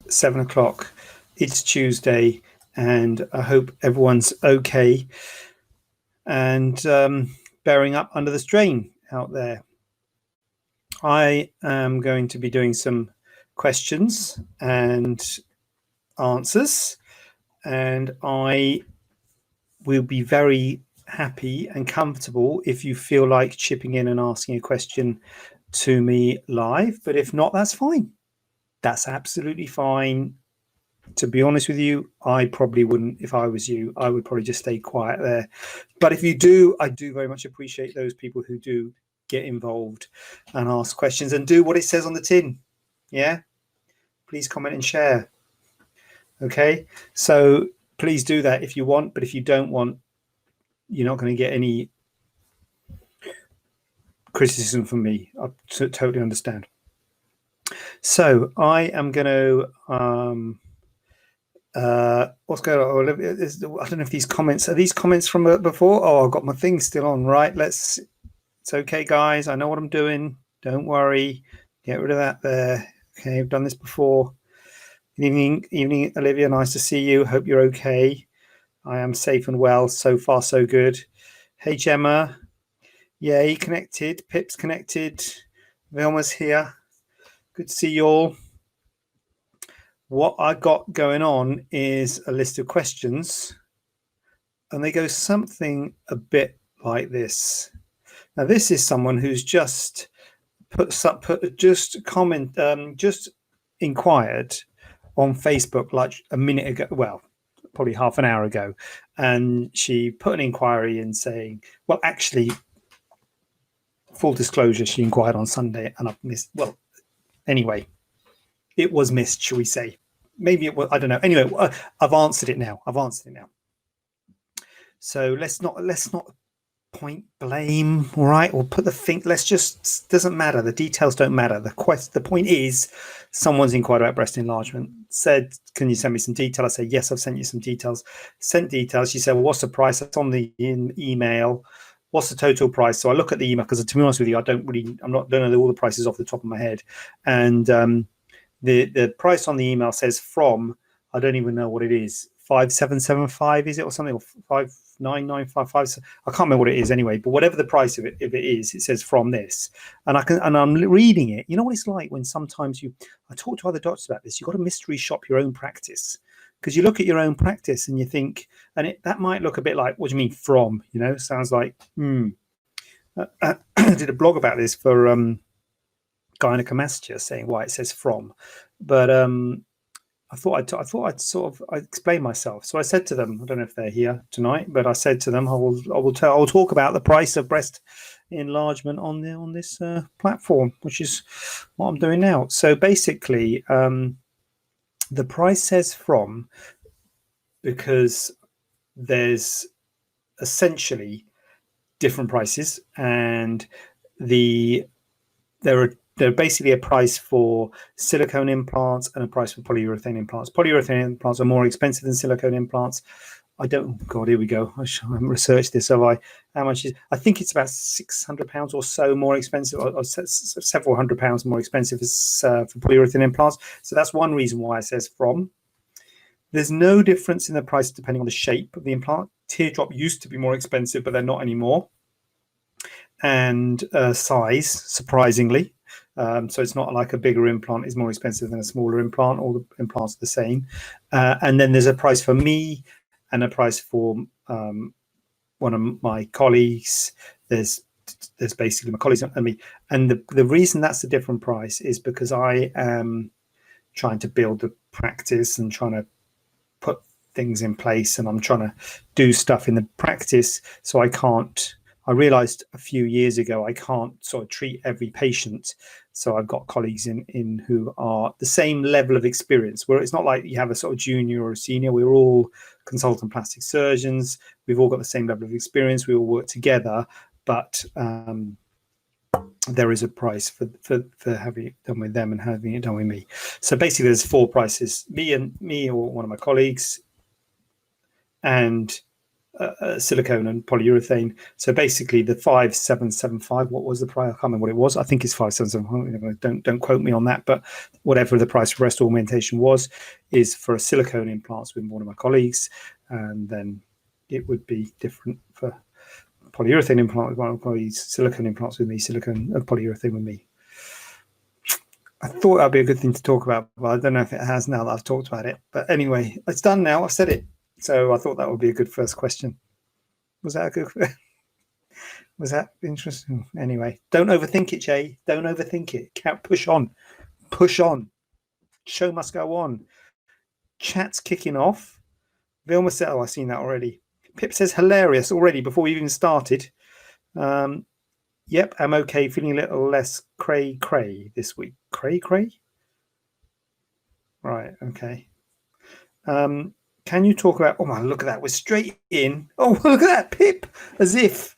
7 o'clock. It's Tuesday, and I hope everyone's okay and bearing up under the strain out there. I am going to be doing some questions and answers, and I will be very happy and comfortable if you feel like chipping in and asking a question to me live. But if not, that's fine. That's absolutely fine. To be honest with you, I probably wouldn't. If I was you, I would probably just stay quiet there. But if you do, I do very much appreciate those people who do get involved and ask questions and do what it says on the tin. Yeah, please comment and share. Okay, so please do that if you want, but if you don't want, you're not going to get any criticism from me. I totally understand. So I am going to what's going on? I don't know if these comments are these comments from before. Oh, I've got my thing still on. Right, it's okay, guys. I know what I'm doing. Don't worry. Get rid of that there. Okay, I've done this before. Evening, Olivia. Nice to see you. Hope you're okay. I am safe and well. So far, so good. Hey, Gemma. Yay, connected. Pip's connected. Vilma's here. Good to see you all. What I got going on is a list of questions, and they go something a bit like this. Now, this is someone who's just just inquired on Facebook like a minute ago. Well, probably half an hour ago, and she put an inquiry in saying, well, actually, full disclosure, she inquired on Sunday and I've missed. Well, anyway, it was missed, shall we say. Maybe it was, I don't know. Anyway, I've answered it now. So let's not point blame, all right? Or put the thing, doesn't matter. The details don't matter. The point is, someone's inquired about breast enlargement, said, can you send me some detail? I said, yes, I've sent you some details. Sent details. She said, well, what's the price? That's on the email. What's the total price? So I look at the email, because to be honest with you, don't know all the prices off the top of my head. And the price on the email says from, I don't even know what it is, 5775 is it, or something, or 59955. I can't remember what it is anyway, but whatever the price of it, if it is, it says from this. And I'm reading it. You know what it's like when sometimes I talk to other doctors about this, you've got to mystery shop your own practice, because you look at your own practice and you think, and that might look a bit like, what do you mean from? Sounds like, I did a blog about this for gynecomastia, saying why it says from, but I thought I'd explain myself. So I said to them, I don't know if they're here tonight, but I said to them, I'll talk about the price of breast enlargement on this platform, which is what I'm doing now. So basically, the price says from because there's essentially different prices, and there are basically a price for silicone implants and a price for polyurethane implants. Polyurethane implants are more expensive than silicone implants. God, here we go. I haven't researched this, have I? How much is? I think it's about £600 or so more expensive, or several £100 more expensive for polyurethane implants. So that's one reason why it says from. There's no difference in the price depending on the shape of the implant. Teardrop used to be more expensive, but they're not anymore. And size, surprisingly. So it's not like a bigger implant is more expensive than a smaller implant. All the implants are the same. And then there's a price for me and a price for one of my colleagues. There's basically my colleagues and me. And the reason that's a different price is because I am trying to build the practice and trying to put things in place, and I'm trying to do stuff in the practice. So I realized a few years ago I can't sort of treat every patient. So I've got colleagues in who are the same level of experience, where it's not like you have a sort of junior or a senior. We're all consultant plastic surgeons. We've all got the same level of experience. We all work together, but there is a price for having it done with them and having it done with me. So basically there's four prices: me or one of my colleagues, and silicone and polyurethane. So basically the 5775, what was the price? I can't remember what it was. I think it's 5775. Don't quote me on that, but whatever the price for breast augmentation was, is for a silicone implants with one of my colleagues, and then it would be different for polyurethane implant with one of my colleagues, silicone implants with me, silicone and polyurethane with me. I thought that'd be a good thing to talk about, but I don't know if it has now that I've talked about it. But anyway, it's done now. I've said it. So I thought that would be a good first question. Was that a good? Was that interesting? Anyway, don't overthink it, Jay. Don't overthink it. Can't push on. Push on. Show must go on. Chat's kicking off. Vilma said, oh, I've seen that already. Pip says hilarious already before we even started. Yep, I'm okay. Feeling a little less cray this week. Cray? Right, okay. Can you talk about, oh my, look at that. We're straight in. Oh, look at that, Pip. As if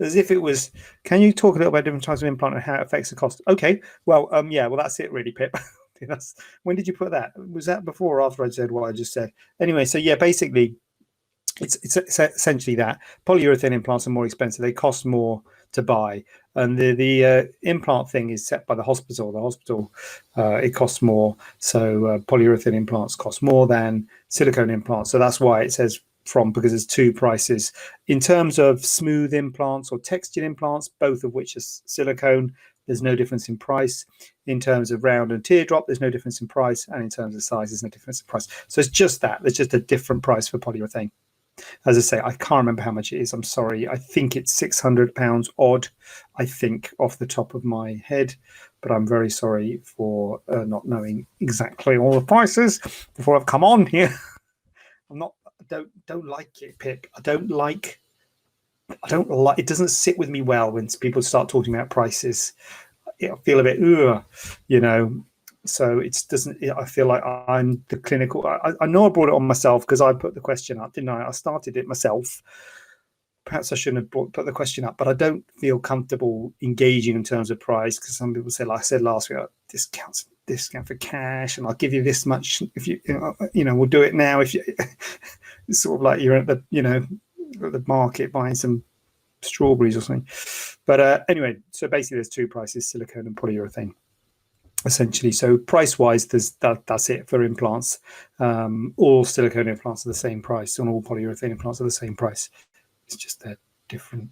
it was, can you talk a little about different types of implant and how it affects the cost? Okay, well, yeah, well, that's it really, Pip. When did you put that? Was that before or after I said what I just said? Anyway, so yeah, basically, it's essentially that. Polyurethane implants are more expensive. They cost more to buy. And the implant thing is set by the hospital. The hospital, it costs more. So polyurethane implants cost more than silicone implants. So that's why it says because there's two prices. In terms of smooth implants or textured implants, both of which are silicone, there's no difference in price. In terms of round and teardrop, there's no difference in price. And in terms of size, there's no difference in price. So it's just that. There's just a different price for polyurethane. As I say, I can't remember how much it is. I'm sorry. I think it's £600 odd, I think, off the top of my head. But I'm very sorry for not knowing exactly all the prices before I've come on here. I don't like it, Pip. I don't like. It doesn't sit with me well when people start talking about prices. I feel a bit, you know. So it doesn't. I feel like I'm the clinical. I know I brought it on myself because I put the question up, didn't I? I started it myself. Perhaps I shouldn't have put the question up, but I don't feel comfortable engaging in terms of price because some people say, like I said last week, discount for cash, and I'll give you this much if you we'll do it now. If you, it's sort of like you're at the at the market buying some strawberries or something. But anyway, so basically there's two prices: silicone and polyurethane. Essentially, so price-wise, that's it for implants. All silicone implants are the same price, and all polyurethane implants are the same price. It's just they're different.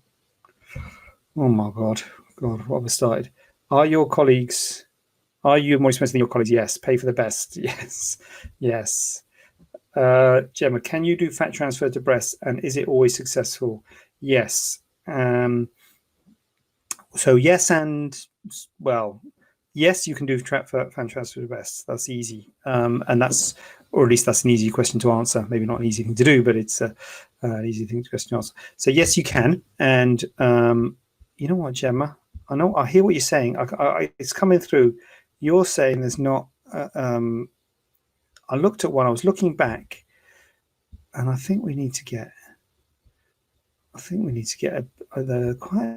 Oh my God, what have I started? Are you more expensive than your colleagues? Yes. Pay for the best. Yes. Gemma, can you do fat transfer to breast, and is it always successful? Yes. So yes, and well. Yes, you can do fat transfer to breast. That's easy, and that's, or at least that's an easy question to answer. Maybe not an easy thing to do, but it's an easy question to answer. So yes, you can. And you know what, Gemma? I hear what you're saying. It's coming through. You're saying there's not. I looked at one. I was looking back, and I think we need to get. Quite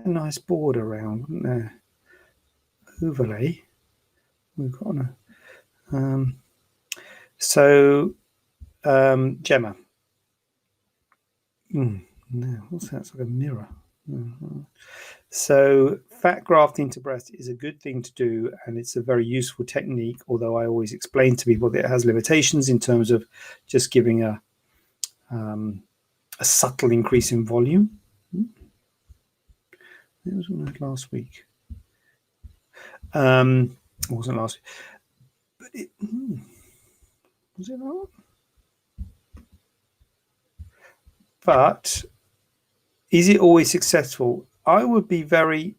a nice board around, wouldn't there? Overlay. We've got Gemma. No, what's that? It's like a mirror. So fat grafting to breast is a good thing to do, and it's a very useful technique, although I always explain to people that it has limitations in terms of just giving a subtle increase in volume. It was one I had last week. It wasn't last week. But was it that one? But is it always successful? I would be very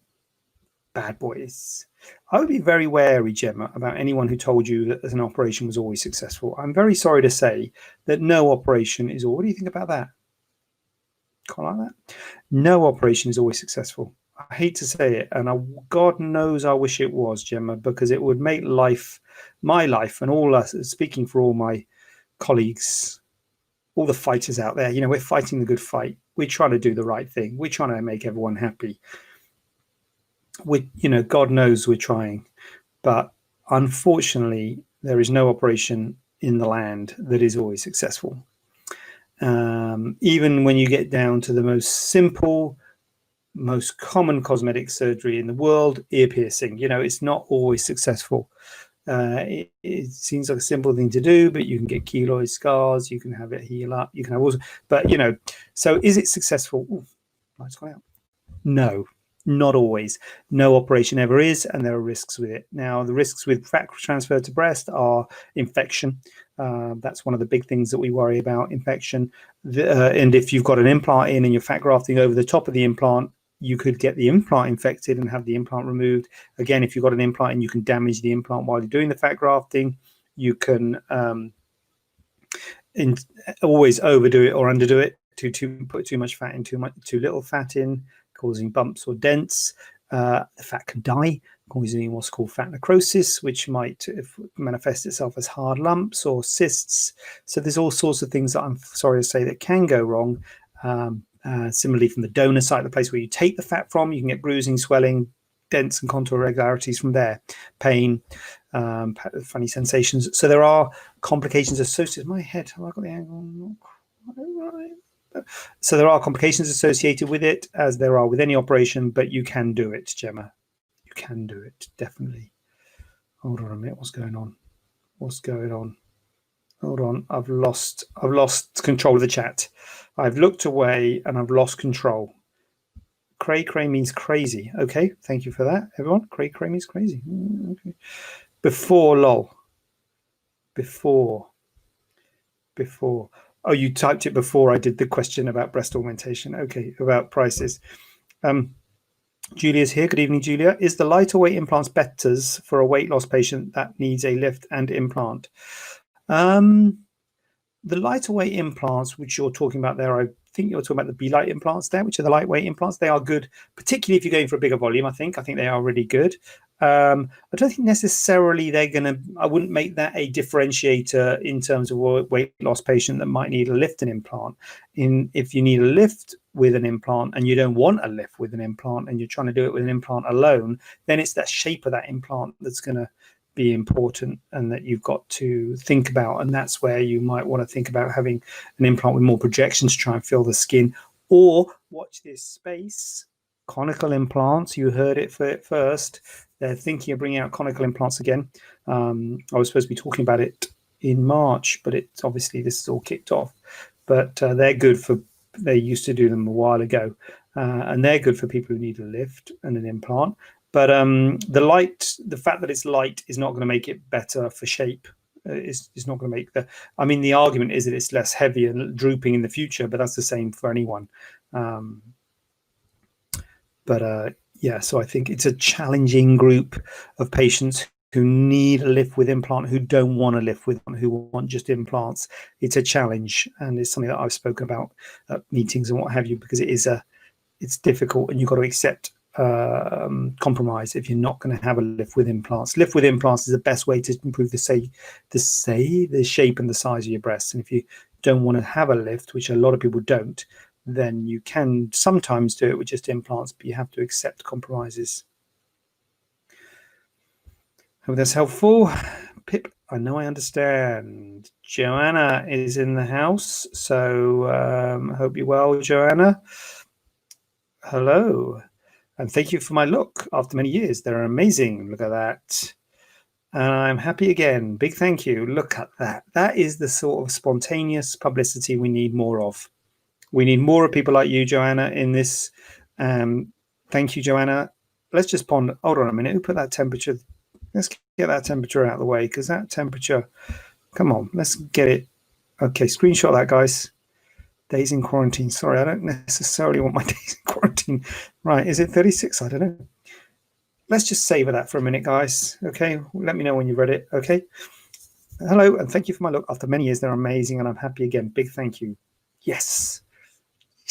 bad boys. I would be very wary, Gemma, about anyone who told you that an operation was always successful. I'm very sorry to say that no operation is always. What do you think about that? Can't like that. No operation is always successful. I hate to say it, and God knows I wish it was, Gemma, because it would make my life, and all us, speaking for all my colleagues, all the fighters out there, we're fighting the good fight. We're trying to do the right thing. We're trying to make everyone happy. God knows we're trying, but unfortunately, there is no operation in the land that is always successful. Even when you get down to the most simple, most common cosmetic surgery in the world, ear piercing, it's not always successful. It seems like a simple thing to do, but you can get keloid scars, you can have it heal up, you can have also, but so is it successful? Ooh, light's gone out. No, not always. No operation ever is, and there are risks with it. Now, the risks with fat transfer to breast are infection. That's one of the big things that we worry about, infection. And if you've got an implant in and you're fat grafting over the top of the implant, you could get the implant infected and have the implant removed. Again, if you've got an implant and you can damage the implant while you're doing the fat grafting, you can always overdo it or underdo it, to put too much fat in, too little fat in, causing bumps or dents. The fat can die, causing what's called fat necrosis, which might manifest itself as hard lumps or cysts. So there's all sorts of things that I'm sorry to say that can go wrong. Similarly, from the donor site, the place where you take the fat from, you can get bruising, swelling, dents and contour irregularities from there, pain, funny sensations. So there are complications associated. My head, have I got the angle not quite right? So there are complications associated with it, as there are with any operation, but you can do it, Gemma. You can do it, definitely. Hold on a minute, what's going on? What's going on? Hold on, I've lost control of the chat. I've looked away and I've lost control. Cray means crazy. Okay, thank you for that, everyone. Cray means crazy. Okay. Before, lol. Before. Oh, you typed it before I did the question about breast augmentation. Okay, about prices. Julia's here. Good evening, Julia. Is the lighter weight implants better for a weight loss patient that needs a lift and implant? The lighter weight implants, which you're talking about there, I think you're talking about the B-Light implants there, which are the lightweight implants. They are good, particularly if you're going for a bigger volume. I think they are really good. I don't think necessarily they're going to, I wouldn't make that a differentiator in terms of a weight loss patient that might need a lift and implant. If you need a lift with an implant and you don't want a lift with an implant and you're trying to do it with an implant alone, then it's that shape of that implant that's going to be important and that you've got to think about. And that's where you might want to think about having an implant with more projection to try and fill the skin. Or watch this space, Conical Implants. You heard it first. They're thinking of bringing out Conical Implants again. I was supposed to be talking about it in March, but it's obviously this is all kicked off. But they're good for, they used to do them a while ago, and they're good for people who need a lift and an implant. But the fact that it's light is not going to make it better for shape. It's not going to make the, I mean, the argument is that it's less heavy and drooping in the future, but that's the same for anyone. Yeah, so I think it's a challenging group of patients who need a lift with implant, who don't want a lift with one, who want just implants. It's a challenge, and it's something that I've spoken about at meetings and what have you, because it's difficult, and you've got to accept compromise if you're not going to have a lift with implants. Lift with implants is the best way to improve the shape and the size of your breasts. And if you don't want to have a lift, which a lot of people don't, then you can sometimes do it with just implants, but you have to accept compromises. Hope that's helpful. Pip, I know I understand. Joanna is in the house, so I hope you're well, Joanna. Hello. And thank you for my look after many years. They're amazing. Look at that. And I'm happy again. Big thank you. Look at that. That is the sort of spontaneous publicity we need more of. We need more of people like you, Joanna, in this. Thank you, Joanna. Let's just ponder. Hold on a minute. Who put that temperature? Let's get that temperature out of the way, because that temperature, come on, let's get it. Okay, screenshot that, guys. Days in quarantine. Sorry, I don't necessarily want my days in quarantine. Right, is it 36? I don't know. Let's just savor that for a minute, guys. Okay, let me know when you've read it. Okay. Hello, and thank you for my look. After many years, they're amazing, and I'm happy again. Big thank you. Yes.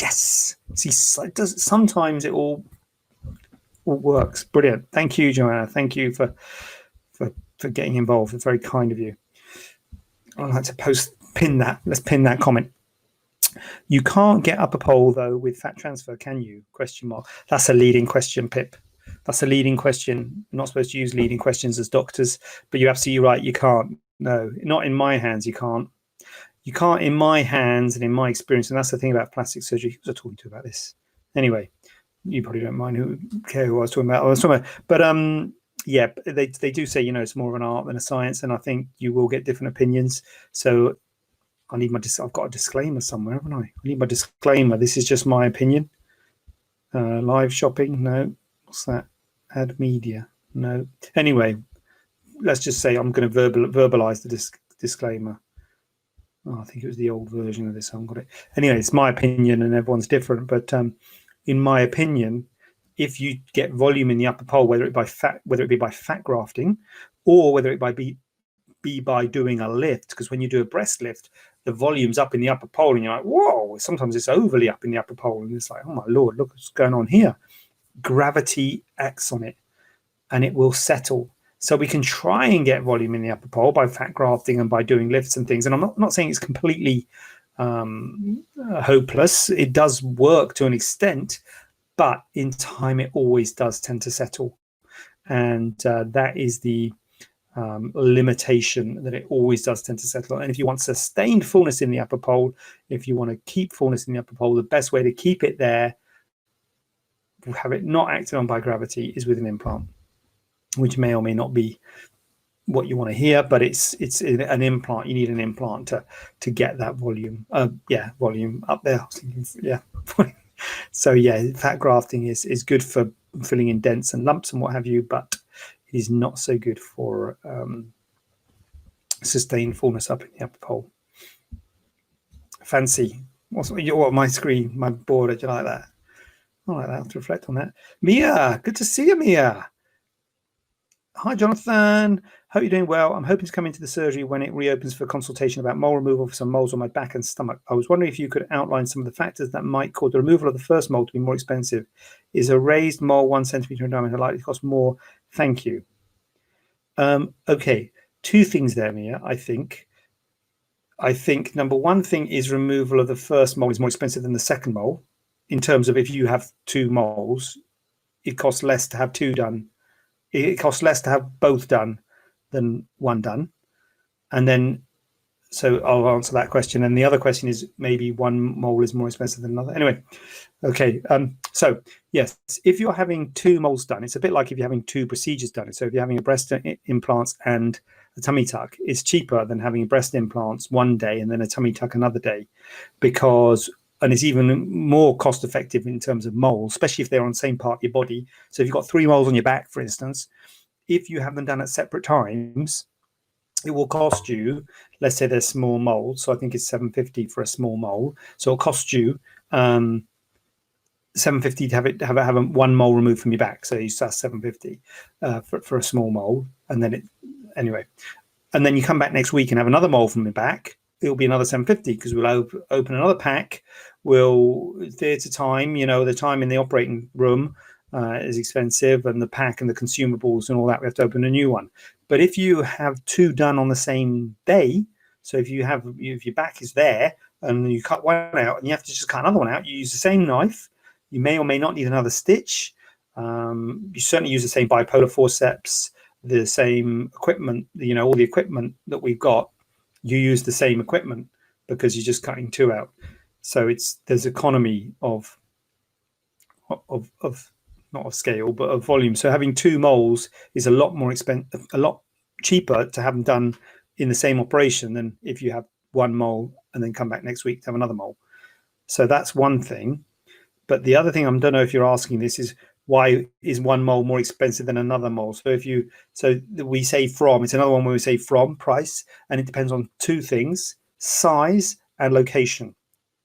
Yes. See, sometimes it all works. Brilliant. Thank you, Joanna. Thank you for getting involved. It's very kind of you. I'd like to pin that. Let's pin that comment. You can't get up a pole, though, with fat transfer, can you? Question mark. That's a leading question, Pip. That's a leading question. You're not supposed to use leading questions as doctors, but you're absolutely right. You can't. No, not in my hands, you can't. you can't, in my hands and in my experience, and that's the thing about plastic surgery. Who was I talking to about this? Anyway, you probably don't mind who care who I was talking about. But yeah, they do say, it's more of an art than a science, and I think you will get different opinions. So I need I've got a disclaimer somewhere, haven't I need my disclaimer. This is just my opinion. Live shopping, no. What's that? Add media, no. Anyway, let's just say I'm going to verbalize the disclaimer. Oh, I think it was the old version of this. I haven't got it. Anyway, it's my opinion, and everyone's different. But in my opinion, if you get volume in the upper pole, whether it be by fat grafting, or whether it be by doing a lift, because when you do a breast lift, the volume's up in the upper pole, and you're like, whoa! Sometimes it's overly up in the upper pole, and it's like, oh my lord, look what's going on here. Gravity acts on it, and it will settle. So we can try and get volume in the upper pole by fat grafting and by doing lifts and things. And I'm not saying it's completely hopeless. It does work to an extent, but in time it always does tend to settle. And that is the limitation, that it always does tend to settle. And if you want sustained fullness in the upper pole, if you want to keep fullness in the upper pole, the best way to keep it there, have it not acted on by gravity, is with an implant, which may or may not be what you want to hear, but it's an implant. You need an implant to get that volume. Volume up there. Yeah. So yeah, fat grafting is good for filling in dents and lumps and what have you, but it is not so good for sustained fullness up in the upper pole. Fancy. What my screen, my border? Do you like that? I like that. I have to reflect on that. Mia, good to see you, Mia. Hi, Jonathan. Hope you're doing well. I'm hoping to come into the surgery when it reopens for consultation about mole removal for some moles on my back and stomach. I was wondering if you could outline some of the factors that might cause the removal of the first mole to be more expensive. Is a raised mole 1 centimeter in diameter likely to cost more? Thank you. Okay, two things there, Mia. I think number one thing is removal of the first mole is more expensive than the second mole. In terms of, if you have two moles, it costs less to have two done. It costs less to have both done than one done. And then, so I'll answer that question. And the other question is, maybe one mole is more expensive than another. Anyway, okay. So yes, if you're having two moles done, it's a bit like if you're having two procedures done. So if you're having a breast implants and a tummy tuck, it's cheaper than having breast implants one day and then a tummy tuck another day, and it's even more cost effective in terms of moles, especially if they're on the same part of your body. So if you've got 3 moles on your back, for instance, if you have them done at separate times, it will cost you, let's say they're small moles, so I think it's $750 for a small mole. So it'll cost you $750 to have one mole removed from your back. So that's $750 for a small mole, and then and then you come back next week and have another mole from your back. It'll be another $750 because we'll open another pack. Theatre time, the time in the operating room is expensive, and the pack and the consumables and all that, we have to open a new one. But if you have two done on the same day, so if your back is there and you cut one out and you have to just cut another one out, you use the same knife. You may or may not need another stitch. You certainly use the same bipolar forceps, the same equipment, all the equipment that we've got. You use the same equipment because you're just cutting two out. So there's economy of not of scale, but of volume. So having two moles is a lot more expensive, a lot cheaper to have them done in the same operation than if you have one mole and then come back next week to have another mole. So that's one thing. But the other thing, I don't know if you're asking this, is why is one mole more expensive than another mole? So we say from, it's another one where we say from price, and it depends on two things: size and location.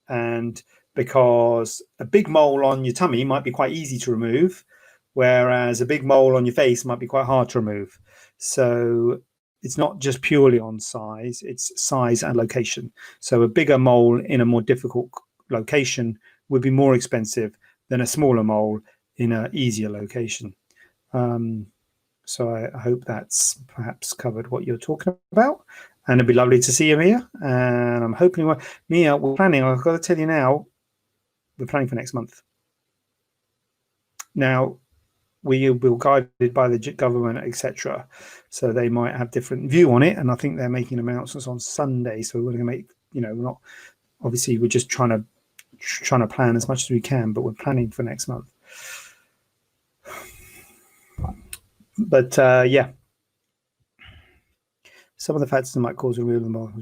And because a big mole on your tummy might be quite easy to remove, whereas a big mole on your face might be quite hard to remove. So it's not just purely on size, it's size and location. So a bigger mole in a more difficult location would be more expensive than a smaller mole in an easier location. So I hope that's perhaps covered what you're talking about. And it'd be lovely to see you, Mia. And I'm hoping, Mia, we're planning, I've got to tell you now, we're planning for next month. Now, we will be guided by the government, etc. So they might have different view on it. And I think they're making announcements on Sunday. So we're going to make we're not, obviously we're just trying to plan as much as we can, but we're planning for next month. But yeah, some of the factors that might cause removal.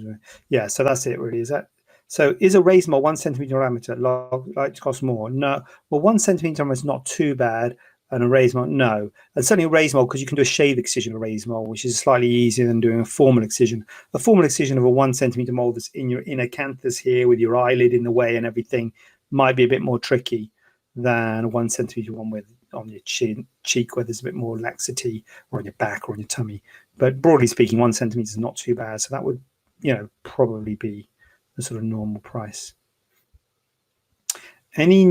Yeah, so that's it really. Is that so? Is a raised mole 1 centimeter diameter like to cost more? No. Well, 1 centimeter diameter is not too bad, and a raised mole, no. And certainly a raised mole, because you can do a shave excision of a raised mole, which is slightly easier than doing a formal excision. A formal excision of a 1 centimeter mole that's in your inner canthus here with your eyelid in the way and everything might be a bit more tricky than a 1 centimeter one with on your cheek where there's a bit more laxity, or on your back or on your tummy. But broadly speaking, 1 centimeter is not too bad. So that would, probably be the sort of normal price. Any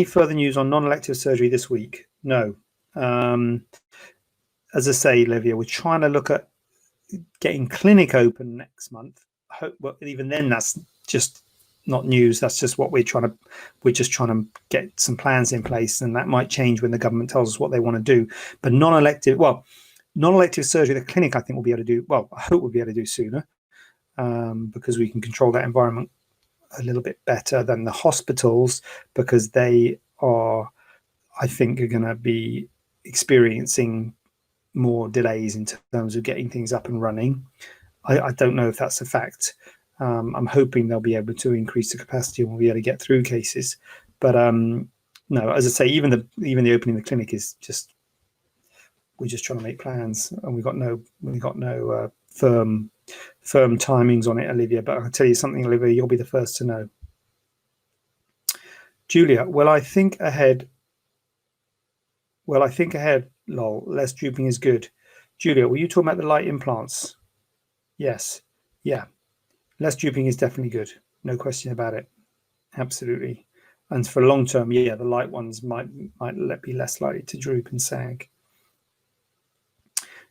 further news on non-elective surgery this week? No. As I say, Olivia, we're trying to look at getting clinic open next month. Well, even then, that's just not news. That's just what we're just trying to get some plans in place, and that might change when the government tells us what they want to do. But non-elective surgery, the clinic, I think will be able to do, well, I hope we'll be able to do sooner, because we can control that environment a little bit better than the hospitals, because they are, I think, are going to be experiencing more delays in terms of getting things up and running. I don't know if that's a fact. I'm hoping they'll be able to increase the capacity and we'll be able to get through cases. But no, as I say, even the opening of the clinic is just, we're just trying to make plans, and we've got no firm timings on it, Olivia. But I'll tell you something, Olivia, you'll be the first to know. Julia, well, I think ahead. Lol, less drooping is good. Julia, were you talking about the light implants? Yes. Yeah. Less drooping is definitely good. No question about it. Absolutely. And for long term, yeah, the light ones might be less likely to droop and sag.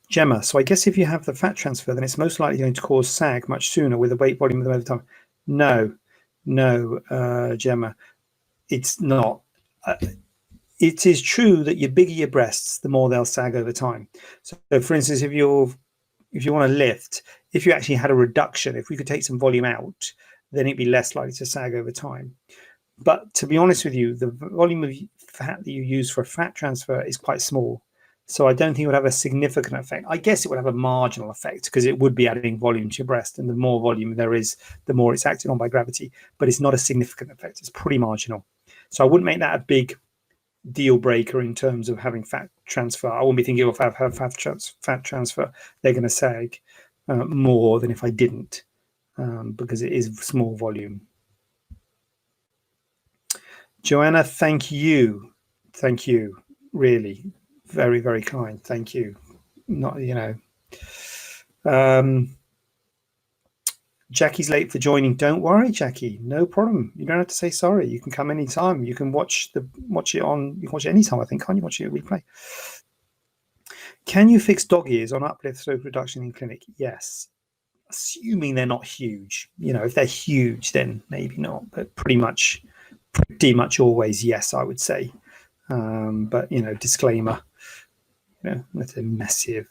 Gemma, so I guess if you have the fat transfer, then it's most likely going to cause sag much sooner with the weight volume of them over time. No, Gemma, it's not. It is true that the bigger your breasts, the more they'll sag over time. So for instance, if you want to lift, if you actually had a reduction, if we could take some volume out, then it'd be less likely to sag over time. But to be honest with you, the volume of fat that you use for a fat transfer is quite small. So I don't think it would have a significant effect. I guess it would have a marginal effect because it would be adding volume to your breast. And the more volume there is, the more it's acted on by gravity. But it's not a significant effect. It's pretty marginal. So I wouldn't make that a big deal breaker in terms of having fat transfer. I wouldn't be thinking if I have fat transfer, they're going to sag more than if I didn't, because it is small volume. Joanna, thank you. Really, very, very kind. Thank you. Jackie's late for joining. Don't worry, Jackie. No problem. You don't have to say sorry. You can come anytime. You can watch it anytime, I think. Can't you watch it at replay? Can you fix dog ears on Uplift stroke reduction in clinic? Yes. Assuming they're not huge. If they're huge, then maybe not. But pretty much always yes, I would say. But disclaimer. That's a massive.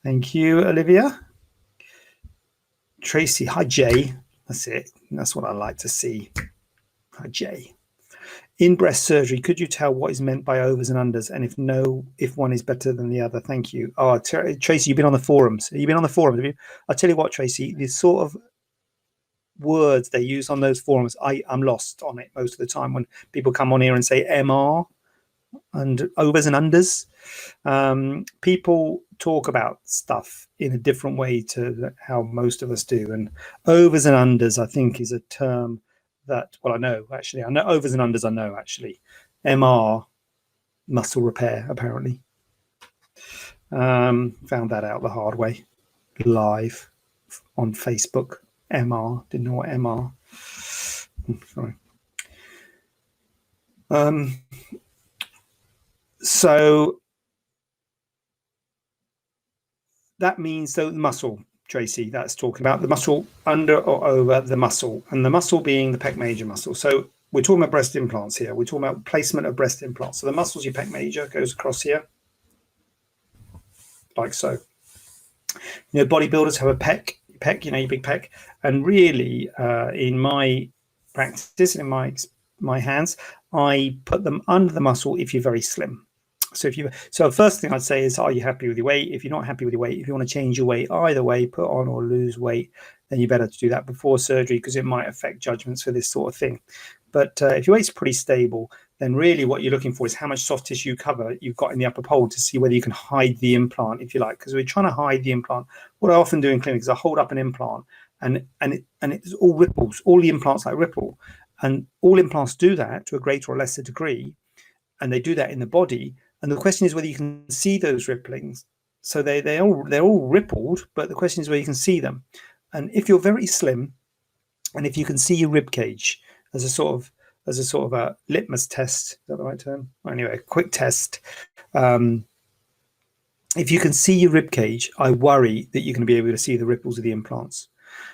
Thank you, Olivia. Tracy, hi Jay. That's it. That's what I like to see. Hi Jay. In breast surgery, could you tell what is meant by overs and unders, and if one is better than the other? Thank you. Oh, Tracy, you've been on the forums. Have you? I'll tell you what, Tracy. The sort of words they use on those forums, I'm lost on it most of the time when people come on here and say MR and overs and unders. People talk about stuff in a different way to how most of us do, and overs and unders I think is a term that, well, I know overs and unders. I know actually. MR, muscle repair, apparently. Found that out the hard way, live on Facebook. MR, didn't know what MR. Sorry. So that means the muscle, Tracy, that's talking about the muscle under or over the muscle, and the muscle being the pec major muscle. So we're talking about breast implants here. We're talking about placement of breast implants. So the muscle's your pec major, goes across here, like so. Bodybuilders have a pec pec, your big pec. And really, in my practice, in my hands, I put them under the muscle if you're very slim. So first thing I'd say is, are you happy with your weight? If you're not happy with your weight, if you want to change your weight either way, put on or lose weight, then you better to do that before surgery, because it might affect judgments for this sort of thing. But if your weight's pretty stable, then really what you're looking for is how much soft tissue cover you've got in the upper pole, to see whether you can hide the implant, if you like, because we're trying to hide the implant. What I often do in clinic is I hold up an implant and it's all ripples. All the implants like ripple, and all implants do that to a greater or lesser degree, and they do that in the body. And the question is whether you can see those ripplings. So they're all rippled, but the question is whether you can see them. And if you're very slim, and if you can see your rib cage as a sort of a litmus test, is that the right term? Anyway, a quick test. If you can see your rib cage, I worry that you're going to be able to see the ripples of the implants.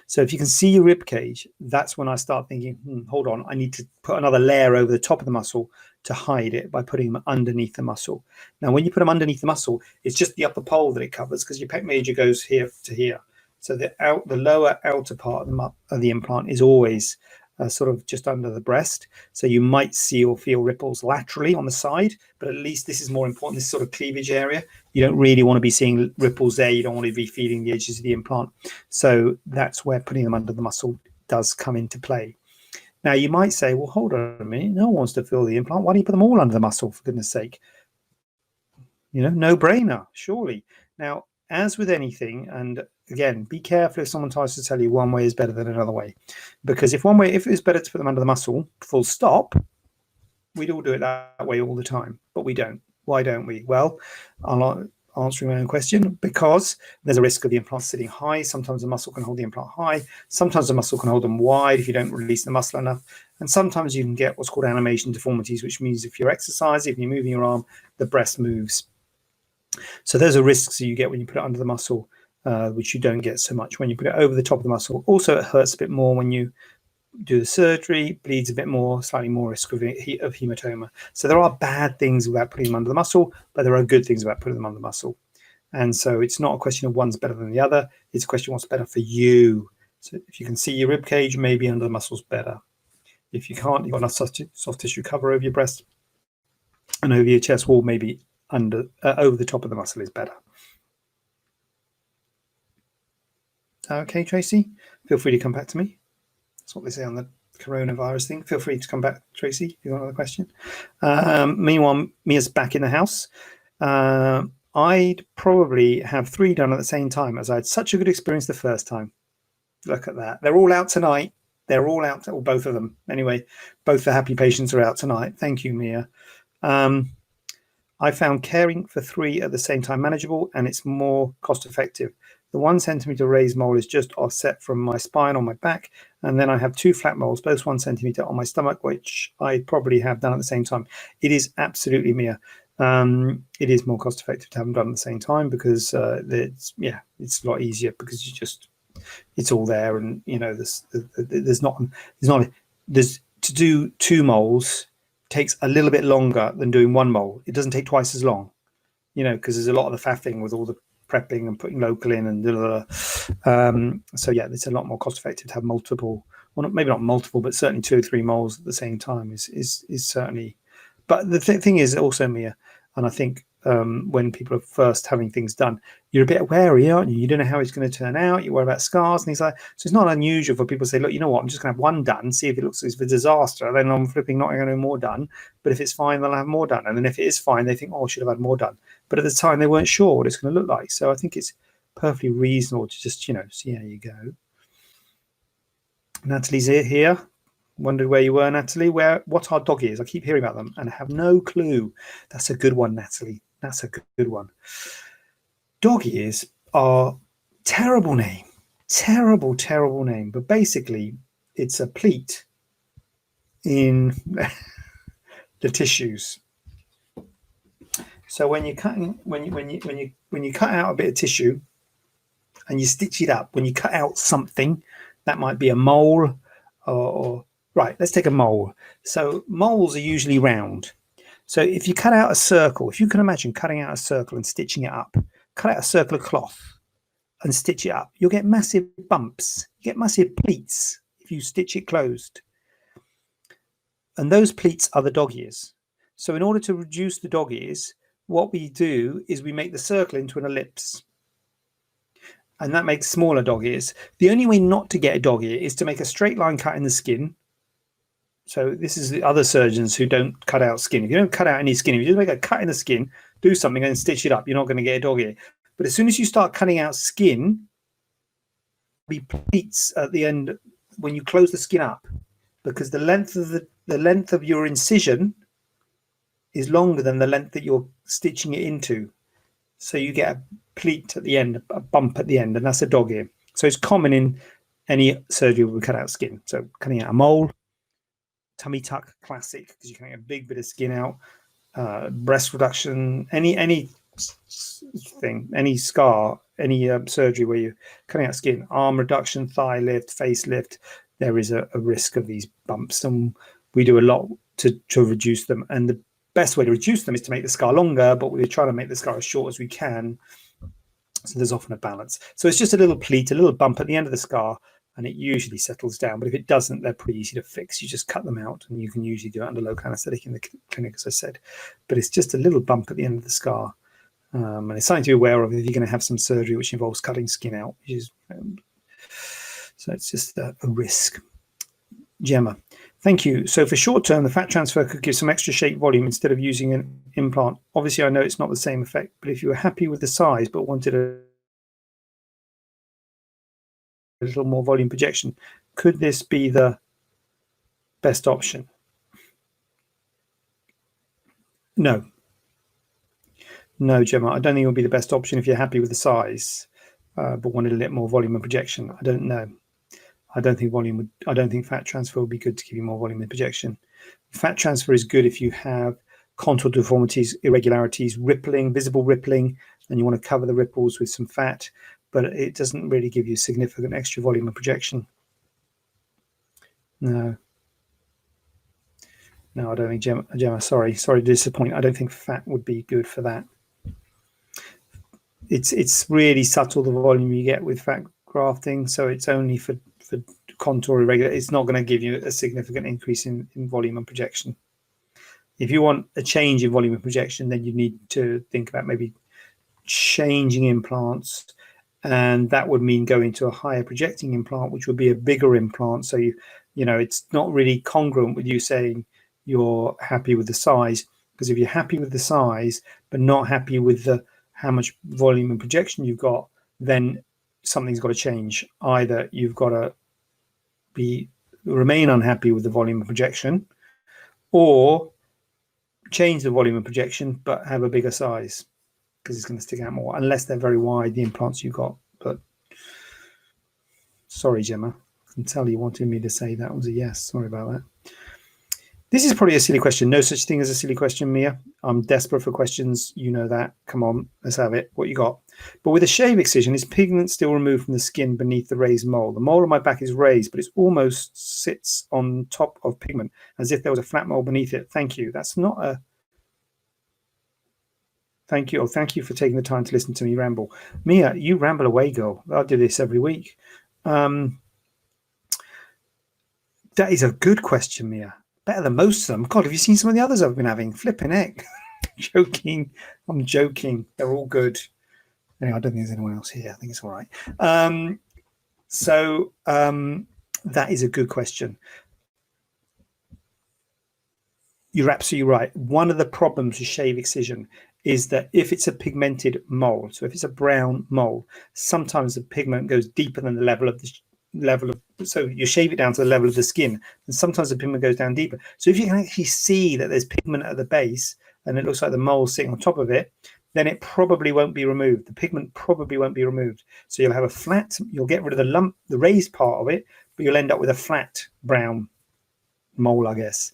So if you can see your rib cage, that's when I start thinking, hold on, I need to put another layer over the top of the muscle to hide it by putting them underneath the muscle. Now, when you put them underneath the muscle, it's just the upper pole that it covers, because your pec major goes here to here. So the lower outer part of the implant is always sort of just under the breast. So you might see or feel ripples laterally on the side, but at least this is more important, this sort of cleavage area. You don't really want to be seeing ripples there. You don't want to be feeling the edges of the implant. So that's where putting them under the muscle does come into play. Now, you might say, well, hold on a minute. No one wants to feel the implant. Why don't you put them all under the muscle, for goodness sake? No brainer, surely. Now, as with anything, and again, be careful if someone tries to tell you one way is better than another way, because if it's better to put them under the muscle, full stop, we'd all do it that way all the time, but we don't. Why don't we? Well, I'm not answering my own question, because there's a risk of the implant sitting high. Sometimes the muscle can hold the implant high. Sometimes the muscle can hold them wide if you don't release the muscle enough. And sometimes you can get what's called animation deformities, which means if you're exercising, if you're moving your arm, the breast moves. So those are risks that you get when you put it under the muscle, which you don't get so much when you put it over the top of the muscle. Also, it hurts a bit more when you do the surgery, bleeds a bit more, slightly more risk of hematoma. So there are bad things about putting them under the muscle, but there are good things about putting them under the muscle. And so it's not a question of one's better than the other. It's a question of what's better for you. So if you can see your rib cage, maybe under the muscle's better. If you can't, you've got enough soft tissue cover over your breast and over your chest wall, maybe over the top of the muscle is better. Okay, Tracy, feel free to come back to me. That's what they say on the coronavirus thing. Feel free to come back, Tracy, if you've got another question. Meanwhile, Mia's back in the house. I'd probably have 3 done at the same time, as I had such a good experience the first time. Look at that. They're all out tonight. They're all out, or both of them. Anyway, both the happy patients are out tonight. Thank you, Mia. I found caring for 3 at the same time manageable, and it's more cost effective. The 1 centimeter raised mole is just offset from my spine on my back, and then I have 2 flat moles, both 1 centimeter on my stomach, which I probably have done at the same time. It is absolutely, Mia. It is more cost effective to have them done at the same time, because it's a lot easier, because it's all there, and there's to do 2 moles takes a little bit longer than doing 1 mole. It doesn't take twice as long, because there's a lot of the faffing with all the prepping and putting local in and so yeah, it's a lot more cost effective to have multiple, well, maybe not multiple, but certainly 2 or 3 moles at the same time is certainly. But the thing is also, Mia, and I think when people are first having things done, you're a bit wary, aren't you? You don't know how it's going to turn out. You worry about scars and things like that. So it's not unusual for people to say, look, you know what, I'm just going to have 1 done, see if it looks like it's a disaster. Then I'm flipping not going to have more done. But if it's fine, they'll have more done. And then if it is fine, they think, oh, I should have had more done. But at the time, they weren't sure what it's going to look like. So I think it's perfectly reasonable to just, see how you go. Natalie's here. Wondered where you were, Natalie. What are dog ears? I keep hearing about them and I have no clue. That's a good one, Natalie. That's a good one. Dog ears are terrible name. Terrible name. But basically, it's a pleat in the tissues. So when you cut out a bit of tissue and you stitch it up, when you cut out something, that might be a mole or right, let's take a mole. So moles are usually round. So if you cut out a circle, if you can imagine cutting out a circle and stitching it up, cut out a circle of cloth and stitch it up, you'll get massive bumps. You get massive pleats if you stitch it closed. And those pleats are the dog ears. So in order to reduce the dog ears, what we do is we make the circle into an ellipse. And that makes smaller dog ears. The only way not to get a dog ear is to make a straight line cut in the skin. So this is the other surgeons who don't cut out skin. If you don't cut out any skin, if you just make a cut in the skin, do something and stitch it up, you're not going to get a dog ear. But as soon as you start cutting out skin, be pleats at the end when you close the skin up, because the length of your incision is longer than the length that you're stitching it into. So you get a pleat at the end, a bump at the end, and that's a dog ear. So it's common in any surgery where we cut out skin. So cutting out a mole, tummy tuck, classic, because you can get a big bit of skin out. Breast reduction, any thing, any scar, any surgery where you're cutting out skin, arm reduction, thigh lift, face lift, there is a risk of these bumps, and we do a lot to reduce them. And the best way to reduce them is to make the scar longer, but we're trying to make the scar as short as we can. So there's often a balance. So it's just a little pleat, a little bump at the end of the scar, and it usually settles down. But if it doesn't, they're pretty easy to fix. You just cut them out, and you can usually do it under local anesthetic in the clinic, as I said. But it's just a little bump at the end of the scar. And it's something to be aware of if you're going to have some surgery which involves cutting skin out. So it's just a risk. Gemma, thank you. So for short term, the fat transfer could give some extra shape volume instead of using an implant. Obviously, I know it's not the same effect, but if you were happy with the size but wanted a little more volume projection, could this be the best option? No, Gemma, I don't think it would be the best option if you're happy with the size, but wanted a little more volume and projection. I don't know. I don't think fat transfer would be good to give you more volume and projection. Fat transfer is good if you have contour deformities, irregularities, rippling, visible rippling, and you want to cover the ripples with some fat, but it doesn't really give you significant extra volume and projection. No, I don't think, Gemma, sorry to disappoint. I don't think fat would be good for that. It's really subtle, the volume you get with fat grafting, so it's only for contour irregular. It's not going to give you a significant increase in volume and projection. If you want a change in volume and projection, then you need to think about maybe changing implants, and that would mean going to a higher projecting implant, which would be a bigger implant. So you know it's not really congruent with you saying you're happy with the size, because if you're happy with the size but not happy with how much volume and projection you've got, then something's got to change. Either you've got to remain unhappy with the volume and projection, or change the volume and projection but have a bigger size, because it's going to stick out more, unless they're very wide, the implants you've got. But sorry, Gemma, I can tell you wanted me to say that was a yes. Sorry about that. This is probably a silly question. No such thing as a silly question, Mia. I'm desperate for questions. You know that. Come on, let's have it. What you got? But with a shave excision, is pigment still removed from the skin beneath the raised mole? The mole on my back is raised, but it almost sits on top of pigment, as if there was a flat mole beneath it. Thank you. That's not a... Thank you. Oh, thank you for taking the time to listen to me ramble. Mia, you ramble away, girl. I do this every week. That is a good question, Mia. Better than most of them. God, have you seen some of the others I've been having? Flipping heck. Joking. I'm joking. They're all good. Anyway, I don't think there's anyone else here. I think it's all right. That is a good question. You're absolutely right. One of the problems with shave excision is that if it's a pigmented mole, so if it's a brown mole, sometimes the pigment goes deeper than the level of so you shave it down to the level of the skin, and sometimes the pigment goes down deeper. So if you can actually see that there's pigment at the base and it looks like the mole sitting on top of it, then it probably won't be removed. The pigment probably won't be removed. So you'll have a flat, you'll get rid of the lump, the raised part of it, but you'll end up with a flat brown mole, I guess.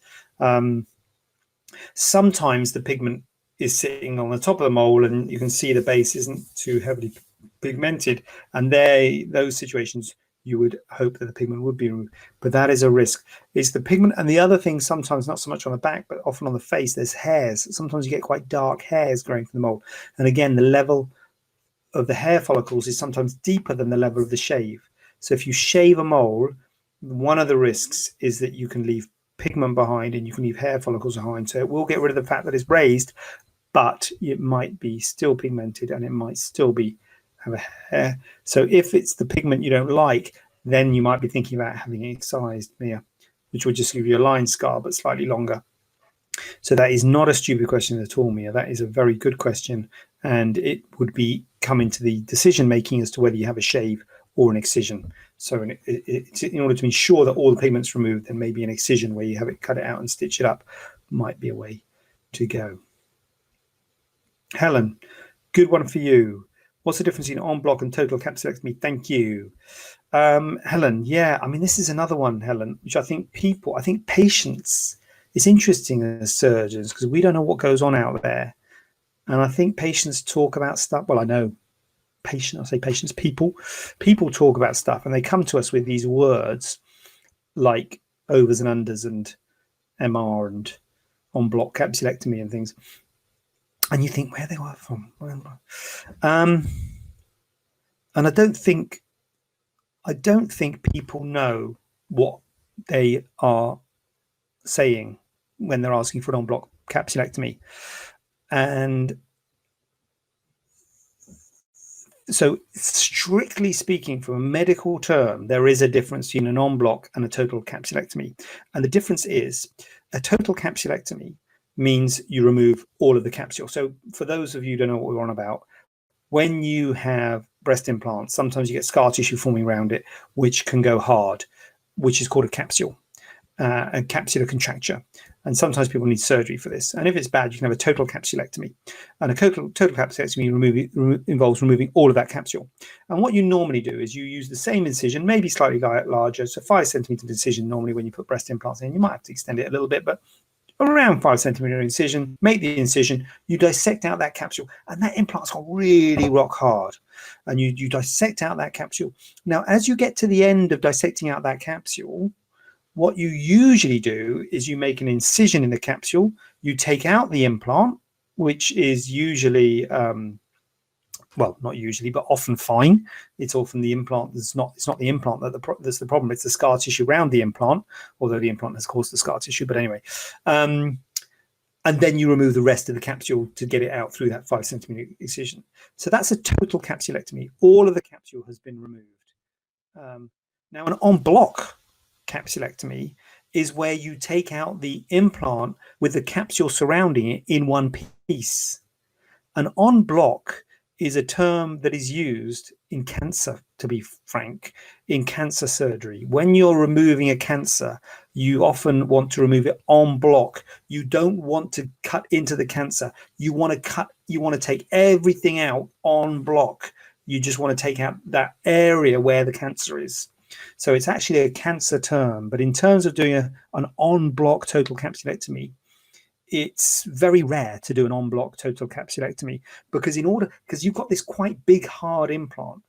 Sometimes the pigment is sitting on the top of the mole and you can see the base isn't too heavily pigmented, and those situations you would hope that the pigment would be removed, but that is a risk. It's the pigment, and the other thing, sometimes not so much on the back, but often on the face, there's hairs. Sometimes you get quite dark hairs growing from the mole, and again, the level of the hair follicles is sometimes deeper than the level of the shave. So if you shave a mole, one of the risks is that you can leave pigment behind and you can leave hair follicles behind. So it will get rid of the fact that it's raised, but it might be still pigmented and it might still be have a hair. So if it's the pigment you don't like, then you might be thinking about having it excised, Mia, which will just give you a line scar but slightly longer. So that is not a stupid question at all, Mia. That is a very good question, and it would be coming to the decision making as to whether you have a shave or an excision. So in order to ensure that all the pigment's removed, then maybe an excision where you have it, cut it out and stitch it up might be a way to go. Helen, good one for you. What's the difference between en bloc and total capsulectomy? Thank you. Helen, yeah, I mean, this is another one, Helen, which I think patients, it's interesting as surgeons because we don't know what goes on out there. And I think patients talk about stuff. Well, I know people talk about stuff and they come to us with these words like overs and unders and MR and en bloc capsulectomy and things. And you think where they were from. And I don't think people know what they are saying when they're asking for an en bloc capsulectomy. And so strictly speaking, from a medical term, there is a difference between an en bloc and a total capsulectomy. And the difference is a total capsulectomy means you remove all of the capsule. So for those of you who don't know what we're on about, when you have breast implants, sometimes you get scar tissue forming around it, which can go hard, which is called a capsule. A capsular contracture, and sometimes people need surgery for this. And if it's bad, you can have a total capsulectomy. And a total capsulectomy involves removing all of that capsule. And what you normally do is you use the same incision, maybe slightly larger, so 5 centimeter incision. Normally, when you put breast implants in, you might have to extend it a little bit, but around 5 centimeter incision. Make the incision. You dissect out that capsule, and that implant's got really rock hard. And you dissect out that capsule. Now, as you get to the end of dissecting out that capsule, what you usually do is you make an incision in the capsule, you take out the implant, which is usually, well, not usually, but often fine. It's often the implant it's not the implant that's the problem, it's the scar tissue around the implant, although the implant has caused the scar tissue, but anyway. And then you remove the rest of the capsule to get it out through that 5 centimeter incision. So that's a total capsulectomy. All of the capsule has been removed. Now, an en bloc capsulectomy is where you take out the implant with the capsule surrounding it in one piece. An en bloc is a term that is used in cancer, to be frank, in cancer surgery. When you're removing a cancer, you often want to remove it en bloc. You don't want to cut into the cancer. You want to take everything out en bloc. You just want to take out that area where the cancer is. So it's actually a cancer term, but in terms of doing an en bloc total capsulectomy, it's very rare to do an en bloc total capsulectomy because you've got this quite big hard implant.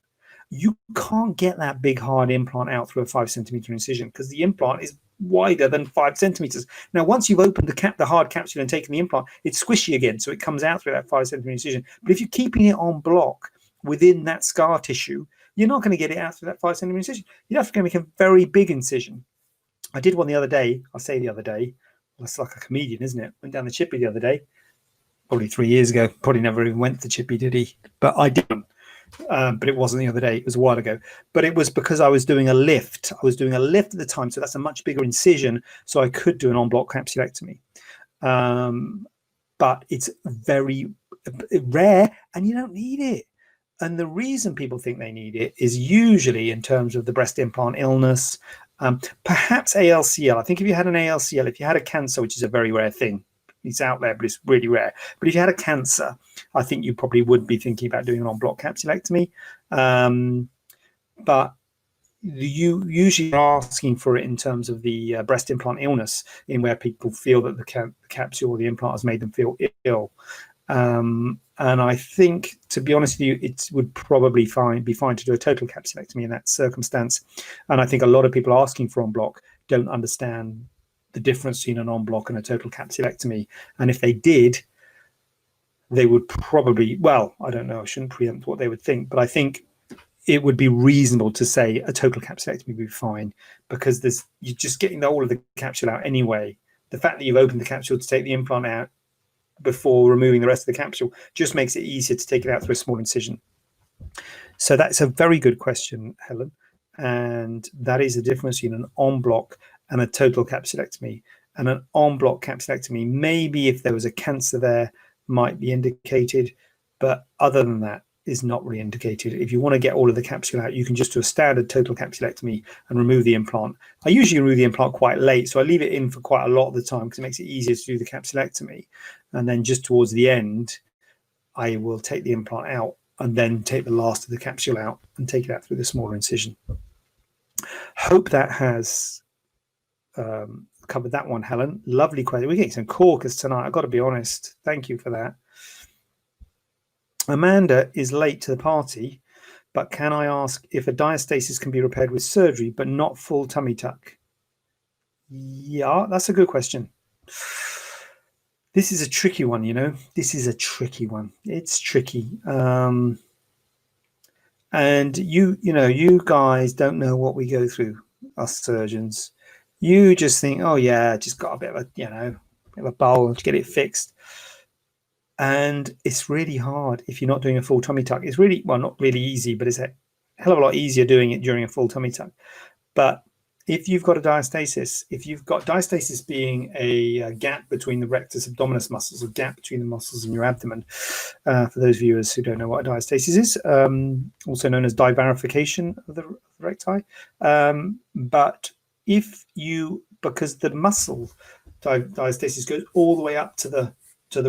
You can't get that big hard implant out through a 5 centimeter incision because the implant is wider than 5 centimeters. Now, once you've opened the hard capsule and taken the implant, it's squishy again, so it comes out through that 5 centimeter incision. But if you're keeping it en bloc within that scar tissue, you're not going to get it out through that 5 centimeter incision. You're have to make a very big incision. I did one the other day. I'll say the other day. Well, it's like a comedian, isn't it? Went down the chippy the other day, probably 3 years ago. Probably never even went to the chippy, did he? But I didn't. But it wasn't the other day. It was a while ago. But it was because I was doing a lift. I was doing a lift at the time, so that's a much bigger incision. So I could do an en bloc capsulectomy. But it's very rare, and you don't need it. And the reason people think they need it is usually in terms of the breast implant illness, perhaps ALCL. I think if you had an ALCL, if you had a cancer, which is a very rare thing, it's out there, but it's really rare. But if you had a cancer, I think you probably would be thinking about doing an en bloc capsulectomy. But you usually are asking for it in terms of the breast implant illness, in where people feel that the capsule or the implant has made them feel ill. And I think, to be honest with you, it would probably be fine to do a total capsulectomy in that circumstance. And I think a lot of people asking for en bloc don't understand the difference between an en bloc and a total capsulectomy. And if they did, they would probably, well, I don't know, I shouldn't preempt what they would think, but I think it would be reasonable to say a total capsulectomy would be fine, because you're just getting the whole of the capsule out anyway. The fact that you've opened the capsule to take the implant out before removing the rest of the capsule just makes it easier to take it out through a small incision. So that's a very good question, Helen. And that is the difference between an en bloc and a total capsulectomy. And an en bloc capsulectomy, maybe if there was a cancer there, might be indicated, but other than that, is not really indicated. If you want to get all of the capsule out, you can just do a standard total capsulectomy and remove the implant. I usually remove the implant quite late, so I leave it in for quite a lot of the time because it makes it easier to do the capsulectomy. And then just towards the end, I will take the implant out and then take the last of the capsule out and take it out through the smaller incision. Hope that has covered that one, Helen. Lovely question. We're getting some corkers tonight, I've got to be honest. Thank you for that. Amanda is late to the party, but can I ask if a diastasis can be repaired with surgery but not full tummy tuck? Yeah, that's a good question. This is a tricky one, you know. This is a tricky one. It's tricky. And you guys don't know what we go through, us surgeons. You just think, oh yeah, just got a bit of a, bit of a bowl to get it fixed. And it's really hard if you're not doing a full tummy tuck. It's really, well, not really easy, but it's a hell of a lot easier doing it during a full tummy tuck. But if you've got a diastasis, if you've got diastasis being a gap between the rectus abdominis muscles, a gap between the muscles in your abdomen, for those viewers who don't know what a diastasis is, also known as divarification of the recti. But if you, because the muscle diastasis goes all the way up to the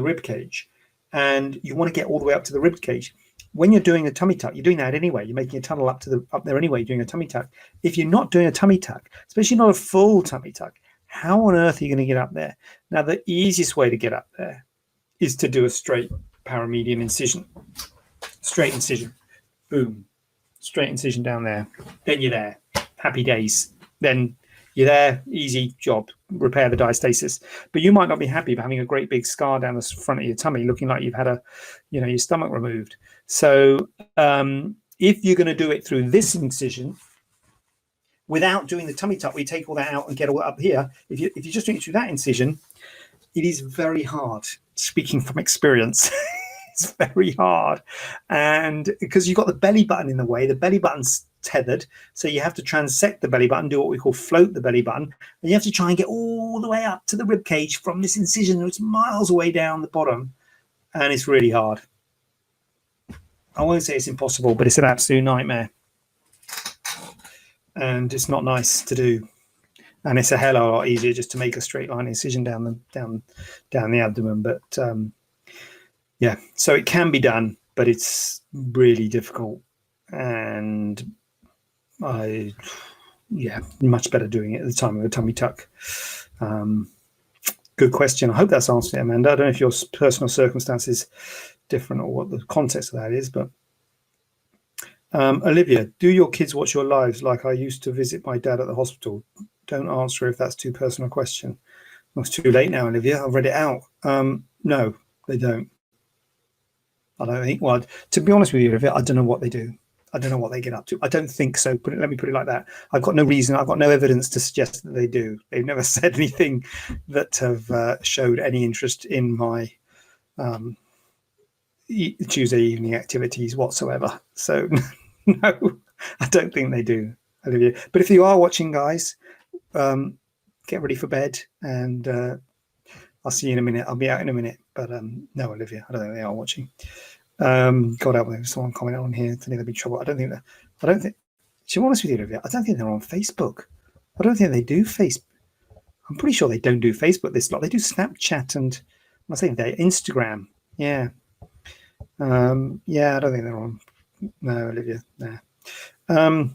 rib cage, and you want to get all the way up to the rib cage. When you're doing a tummy tuck, you're doing that anyway. You're making a tunnel up there anyway, doing a tummy tuck. If you're not doing a tummy tuck, especially not a full tummy tuck, how on earth are you going to get up there? Now, the easiest way to get up there is to do a straight paramedian incision. Straight incision. Boom. Straight incision down there. Then you're there. Happy days. Then you're there, easy job, repair the diastasis. But you might not be happy about having a great big scar down the front of your tummy, looking like you've had your stomach removed. So if you're going to do it through this incision, without doing the tummy tuck, we take all that out and get all up here. If you're just doing it through that incision, it is very hard. Speaking from experience, it's very hard, and because you've got the belly button in the way, the belly button's tethered, so you have to transect the belly button, do what we call float the belly button, and you have to try and get all the way up to the rib cage from this incision. It's miles away down the bottom, and it's really hard. I won't say it's impossible, but it's an absolute nightmare, and it's not nice to do. And it's a hell of a lot easier just to make a straight line incision down the abdomen. But yeah, so it can be done, but it's really difficult, and much better doing it at the time of a tummy tuck. Good question. I hope that's answered it, Amanda. I don't know if your personal circumstances different or what the context of that is, but Olivia, do your kids watch your lives like I used to visit my dad at the hospital? Don't answer if that's too personal a question. Well, it's too late now, Olivia. I've read it out. No, they don't. I don't think. Well, to be honest with you, Olivia, I don't know what they do. I don't know what they get up to. I don't think so. Let me put it like that. I've got no reason. I've got no evidence to suggest that they do. They've never said anything that have showed any interest in my Tuesday evening activities whatsoever. So no, I don't think they do, Olivia. But if you are watching, guys, get ready for bed, and I'll see you in a minute. I'll be out in a minute. But no, Olivia, I don't think they are watching. God help me, someone comment on here to there'll be trouble. I don't think, to be honest with you, Olivia, I don't think they're on Facebook. I don't think they do Facebook. I'm pretty sure they don't do Facebook this lot. They do Snapchat and I say they Instagram. Yeah. Yeah, I don't think they're on. No, Olivia, no.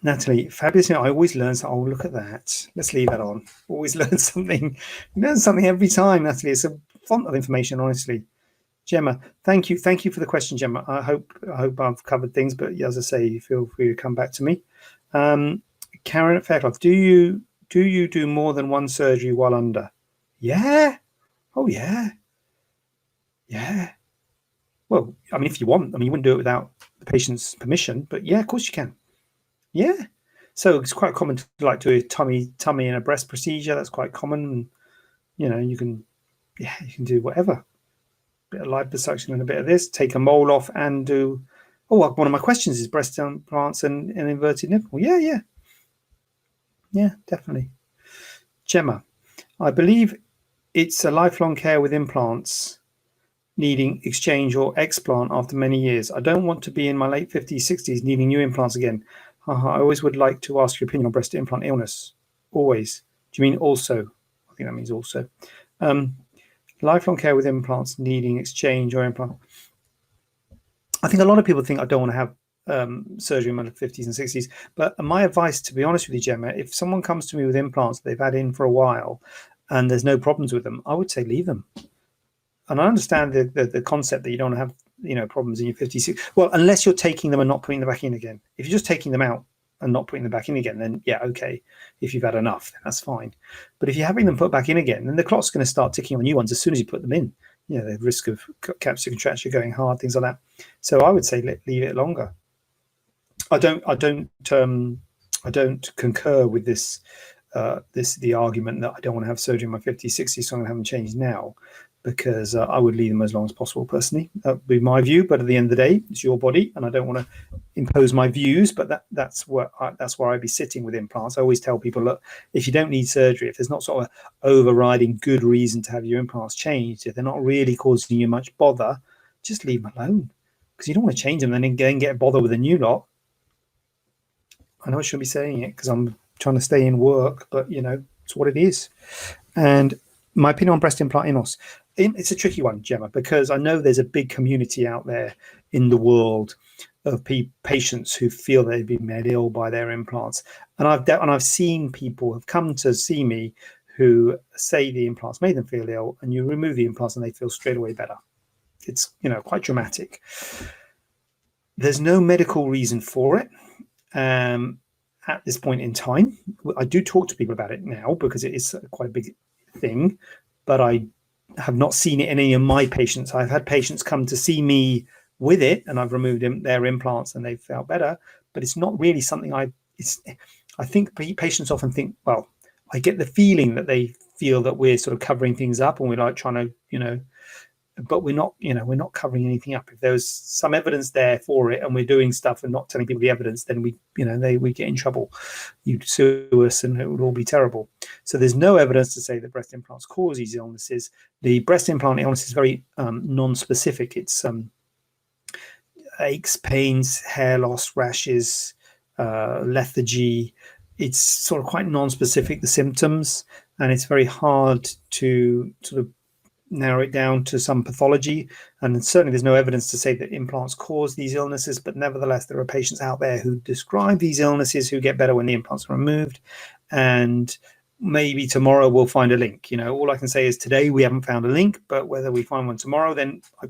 Natalie, fabulous. I always learn something. Oh, look at that. Let's leave that on. Always learn something. You learn something every time, Natalie. It's a font of information, honestly. Gemma, thank you. Thank you for the question, Gemma. I hope I've covered things, but as I say, feel free to come back to me. Karen at Fairclough, do you do more than one surgery while under? Yeah. Oh, yeah. Yeah. Well, I mean, if you want, I mean, you wouldn't do it without the patient's permission, but yeah, of course you can. Yeah. So it's quite common to like do a tummy and a breast procedure. That's quite common. You know, you can do whatever. Bit of liposuction and a bit of this. Take a mole off and do. Oh, one of my questions is breast implants and inverted nipple. Yeah, definitely. Gemma, I believe it's a lifelong care with implants needing exchange or explant after many years. I don't want to be in my late 50s, 60s needing new implants again. I always would like to ask your opinion on breast implant illness. Always. Do you mean also? I think that means also. Um, lifelong care with implants needing exchange or implant. I think a lot of people think I don't want to have surgery in my 50s and 60s. But my advice, to be honest with you, Gemma, if someone comes to me with implants they've had in for a while and there's no problems with them, I would say leave them. And I understand the concept that you don't have problems in your 50s. Well, unless you're taking them and not putting them back in again. If you're just taking them out and not putting them back in again, then yeah, okay. If you've had enough, then that's fine. But if you're having them put back in again, then the clock's going to start ticking on new ones as soon as you put them in. The risk of capsular contracture going hard, things like that. So I would say leave it longer. I don't concur with this. The argument that I don't want to have surgery in my 50s, 60s, so I'm going to have them changed now, because I would leave them as long as possible personally. That would be my view, but at the end of the day, it's your body, and I don't want to impose my views, but that's where I'd be sitting with implants. I always tell people, look, if you don't need surgery, if there's not sort of overriding good reason to have your implants changed, if they're not really causing you much bother, just leave them alone, because you don't want to change them and then get bothered with a new lot. I know I shouldn't be saying it because I'm trying to stay in work, but it's what it is. And my opinion on breast implant illness, it's a tricky one, Gemma, because I know there's a big community out there in the world of patients who feel they've been made ill by their implants, and I've seen people have come to see me who say the implants made them feel ill, and you remove the implants and they feel straight away better. It's quite dramatic. There's no medical reason for it. At this point in time, I do talk to people about it now because it is quite a big thing, but I have not seen it in any of my patients. I've had patients come to see me with it, and I've removed their implants, and they've felt better. But it's not really something I think patients often think. Well, I get the feeling that they feel that we're sort of covering things up, and we're like trying to, but we're not covering anything up. If there's some evidence there for it and we're doing stuff and not telling people the evidence, then we get in trouble. You'd sue us and it would all be terrible. So there's no evidence to say that breast implants cause these illnesses. The breast implant illness is very non-specific. It's aches, pains, hair loss, rashes, lethargy. It's sort of quite non-specific, the symptoms, and it's very hard to sort of narrow it down to some pathology. And certainly there's no evidence to say that implants cause these illnesses, but nevertheless there are patients out there who describe these illnesses who get better when the implants are removed, and maybe tomorrow we'll find a link. All I can say is today we haven't found a link, but whether we find one tomorrow, then I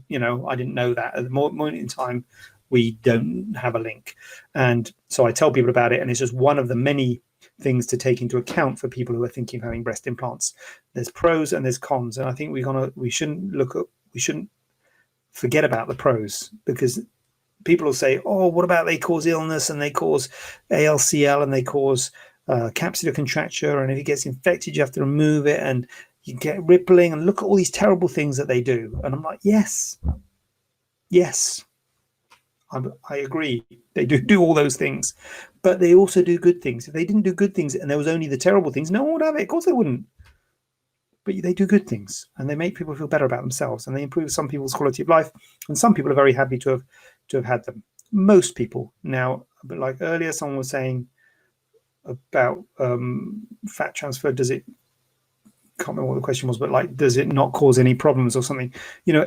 didn't know that at the moment in time we don't have a link. And so I tell people about it, and it's just one of the many things to take into account for people who are thinking of having breast implants. There's pros and there's cons, and I think we shouldn't forget about the pros, because people will say, oh, what about they cause illness and they cause ALCL and they cause capsular contracture, and if it gets infected you have to remove it and you get rippling, and look at all these terrible things that they do. And I'm like, yes, I agree. They do all those things, but they also do good things. If they didn't do good things and there was only the terrible things, no one would have it. Of course they wouldn't. But they do good things, and they make people feel better about themselves, and they improve some people's quality of life. And some people are very happy to have had them. Most people now, but like earlier, someone was saying about fat transfer. Can't remember what the question was, but like, does it not cause any problems or something?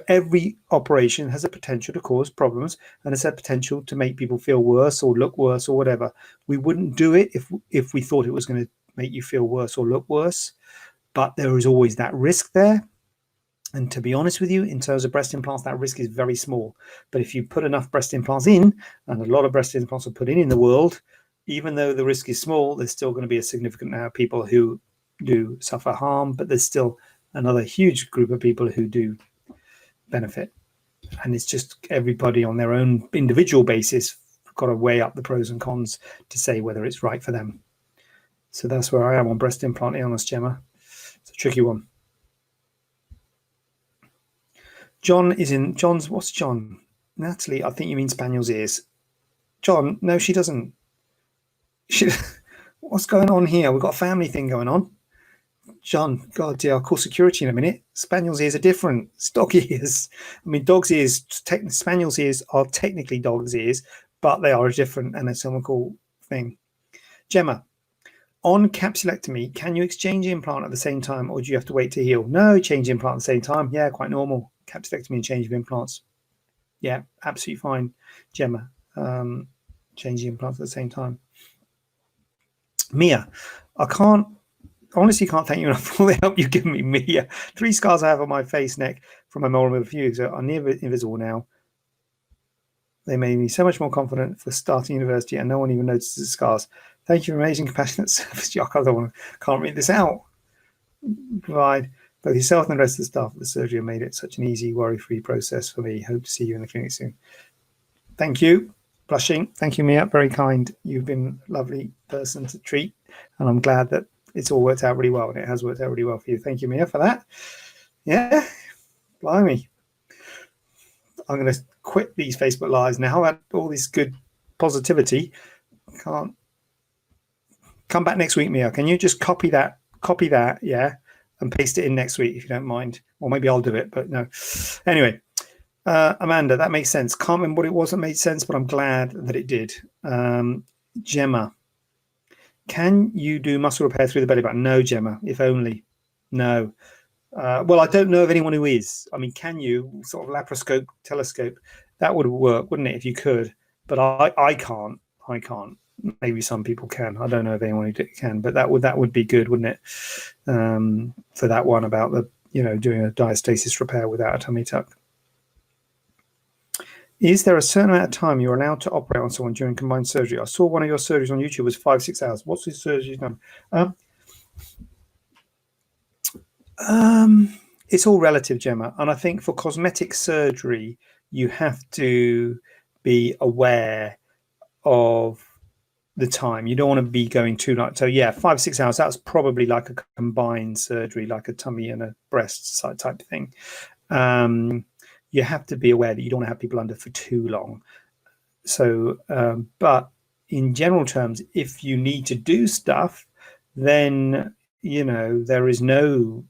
Every operation has a potential to cause problems, and it's a potential to make people feel worse or look worse or whatever. We wouldn't do it if we thought it was going to make you feel worse or look worse, but there is always that risk there. And to be honest with you, in terms of breast implants, that risk is very small. But if you put enough breast implants in, and a lot of breast implants are put in the world, even though the risk is small, there's still going to be a significant amount of people who do suffer harm, but there's still another huge group of people who do benefit. And it's just everybody on their own individual basis got to weigh up the pros and cons to say whether it's right for them. So that's where I am on breast implant illness, Gemma. It's a tricky one. John is in John's. What's John? Natalie, I think you mean Spaniel's ears. John, no, she doesn't. What's going on here? We've got a family thing going on. John, God, dear, I'll call security in a minute. Spaniel's ears are different. It's dog ears. I mean, dog's ears, Spaniel's ears are technically dog's ears, but they are a different anatomical thing. Gemma, on capsulectomy, can you exchange implant at the same time, or do you have to wait to heal? No, change implant at the same time. Yeah, quite normal. Capsulectomy and change of implants. Yeah, absolutely fine, Gemma. Changing implants at the same time. Mia, honestly can't thank you enough for all the help you've given me, Mia. 3 scars I have on my face, neck from my mole removal fuse are near invisible now. They made me so much more confident for starting university, and no one even notices the scars. Thank you for amazing, compassionate service. Can't read this out. Provide both yourself and the rest of the staff at the surgery have made it such an easy, worry-free process for me. Hope to see you in the clinic soon. Thank you. Blushing. Thank you, Mia. Very kind. You've been a lovely person to treat, and I'm glad that it's all worked out really well, and it has worked out really well for you. Thank you, Mia, for that. Yeah, blimey. I'm going to quit these Facebook Lives now. I had all this good positivity. Can't come back next week, Mia. Can you just copy that, yeah, and paste it in next week if you don't mind? Or maybe I'll do it, but no. Anyway, Amanda, that makes sense. Can't remember what it was that made sense, but I'm glad that it did. Gemma, can you do muscle repair through the belly button? No, Gemma, if only. No. Well, I don't know of anyone who is. I mean, can you? Sort of laparoscope, telescope, that would work, wouldn't it, if you could? But I can't. I can't. Maybe some people can. I don't know of anyone who can, but that would be good, wouldn't it? For that one about the, doing a diastasis repair without a tummy tuck. Is there a certain amount of time you're allowed to operate on someone during combined surgery? I saw one of your surgeries on YouTube was 5-6 hours. What's this surgery done? It's all relative, Gemma. And I think for cosmetic surgery, you have to be aware of the time. You don't want to be going too long. So yeah, 5-6 hours, that's probably like a combined surgery, like a tummy and a breast type thing. You have to be aware that you don't want to have people under for too long. So, but in general terms, if you need to do stuff, then, there is no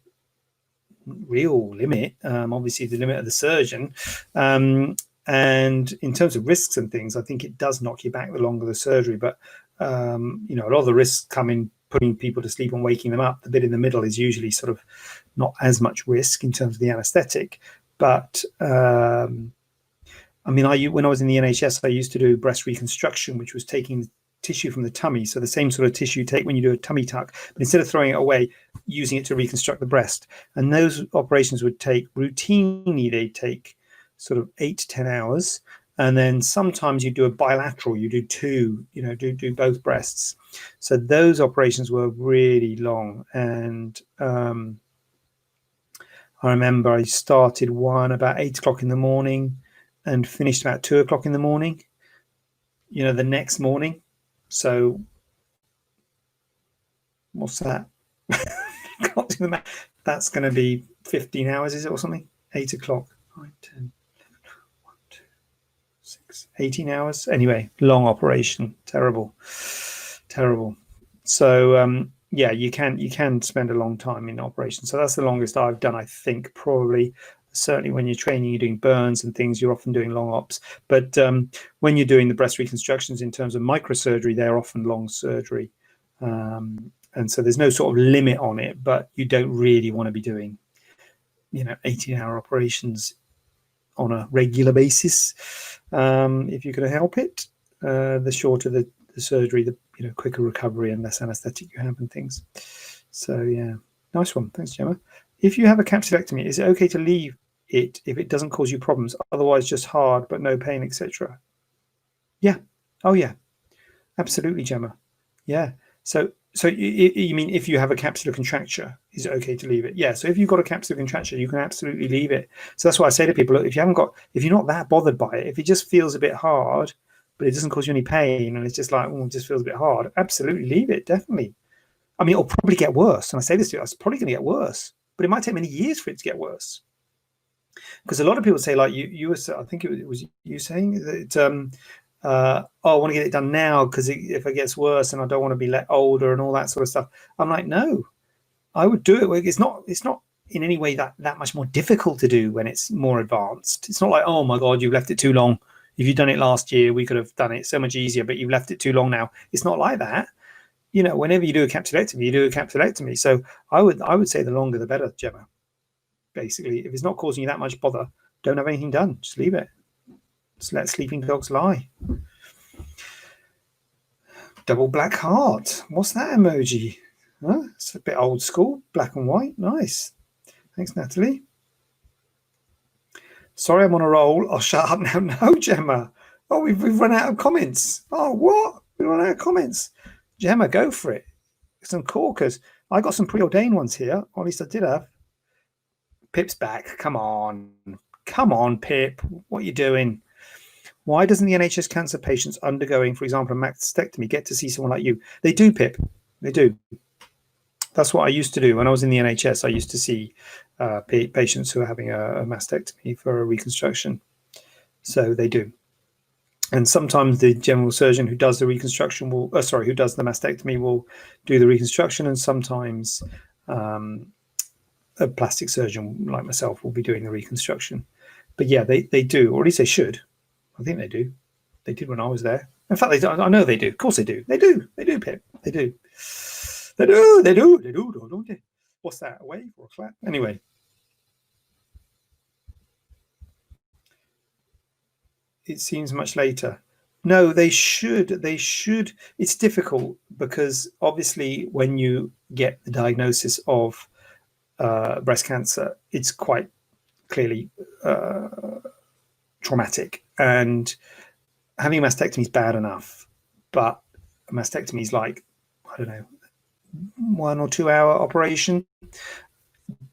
real limit. Obviously, the limit of the surgeon. And in terms of risks and things, I think it does knock you back the longer the surgery. But, a lot of the risks come in putting people to sleep and waking them up. The bit in the middle is usually sort of not as much risk in terms of the anesthetic. But when I was in the NHS, I used to do breast reconstruction, which was taking tissue from the tummy. So the same sort of tissue you take when you do a tummy tuck, but instead of throwing it away, using it to reconstruct the breast. And those operations would take routinely, they take sort of 8 to 10 hours. And then sometimes you do a bilateral, you do 2, do both breasts. So those operations were really long. And I remember I started one about 8 o'clock in the morning and finished about 2 o'clock in the morning, the next morning. So what's that? Can't do the math. That's going to be 15 hours, is it, or something? 8 o'clock, 9, 10, 1, 2, 6, 18 hours. Anyway, long operation. Terrible. So, yeah, you can spend a long time in operation. So that's the longest I've done, I think, probably. Certainly when you're training, you're doing burns and things, you're often doing long ops. But when you're doing the breast reconstructions in terms of microsurgery, they're often long surgery. And so there's no sort of limit on it, but you don't really want to be doing, 18-hour operations on a regular basis. If you can help it, the shorter the surgery, the quicker recovery and less anesthetic you have and things. So yeah, nice one. Thanks, Gemma. If you have a capsulectomy, is it okay to leave it if it doesn't cause you problems? Otherwise, just hard but no pain, etc. Yeah. Oh yeah. Absolutely, Gemma. Yeah. So you mean if you have a capsular contracture, is it okay to leave it? Yeah. So if you've got a capsular contracture, you can absolutely leave it. So that's why I say to people, look, if you're not that bothered by it, if it just feels a bit hard, but it doesn't cause you any pain, and it's just like, oh, it just feels a bit hard, absolutely leave it, definitely. I mean, it'll probably get worse. And I say this to you, it's probably going to get worse, but it might take many years for it to get worse. Because a lot of people say, like you were, I think it was you saying that, oh, I want to get it done now because if it gets worse and I don't want to be let older and all that sort of stuff. I'm like, no, I would do it. It's not in any way that much more difficult to do when it's more advanced. It's not like, oh my God, you've left it too long. If you'd done it last year, we could have done it so much easier, but you've left it too long now. It's not like that. You know, whenever you do a capsulectomy, you do a capsulectomy. So I would say the longer the better, Gemma. Basically, if it's not causing you that much bother, don't have anything done. Just leave it. Just let sleeping dogs lie. Double black heart. What's that emoji? Huh? It's a bit old school. Black and white. Nice. Thanks, Natalie. Sorry, I'm on a roll. I'll shut up now. No, Gemma. Oh, we've run out of comments. Oh, what? We run out of comments. Gemma, go for it. Some corkers. I got some preordained ones here. Or at least I did have. Pip's back. Come on. Come on, Pip. What are you doing? Why doesn't the NHS cancer patients undergoing, for example, a mastectomy get to see someone like you? They do, Pip. They do. That's what I used to do when I was in the NHS. I used to see patients who are having a mastectomy for a reconstruction. So they do. And sometimes the general surgeon who does the reconstruction who does the mastectomy will do the reconstruction, and sometimes a plastic surgeon like myself will be doing the reconstruction. But yeah, they do, or at least they should. I think they do. They did when I was there. In fact, I know they do. Of course they do. They do. They do, Pip. They do. They do. They do. They do, don't they? What's that? A wave or a clap? Anyway. It seems much later. No, they should. They should. It's difficult because obviously when you get the diagnosis of breast cancer, it's quite clearly traumatic. And having a mastectomy is bad enough, but a mastectomy is like, I don't know, 1 or 2 hour operation.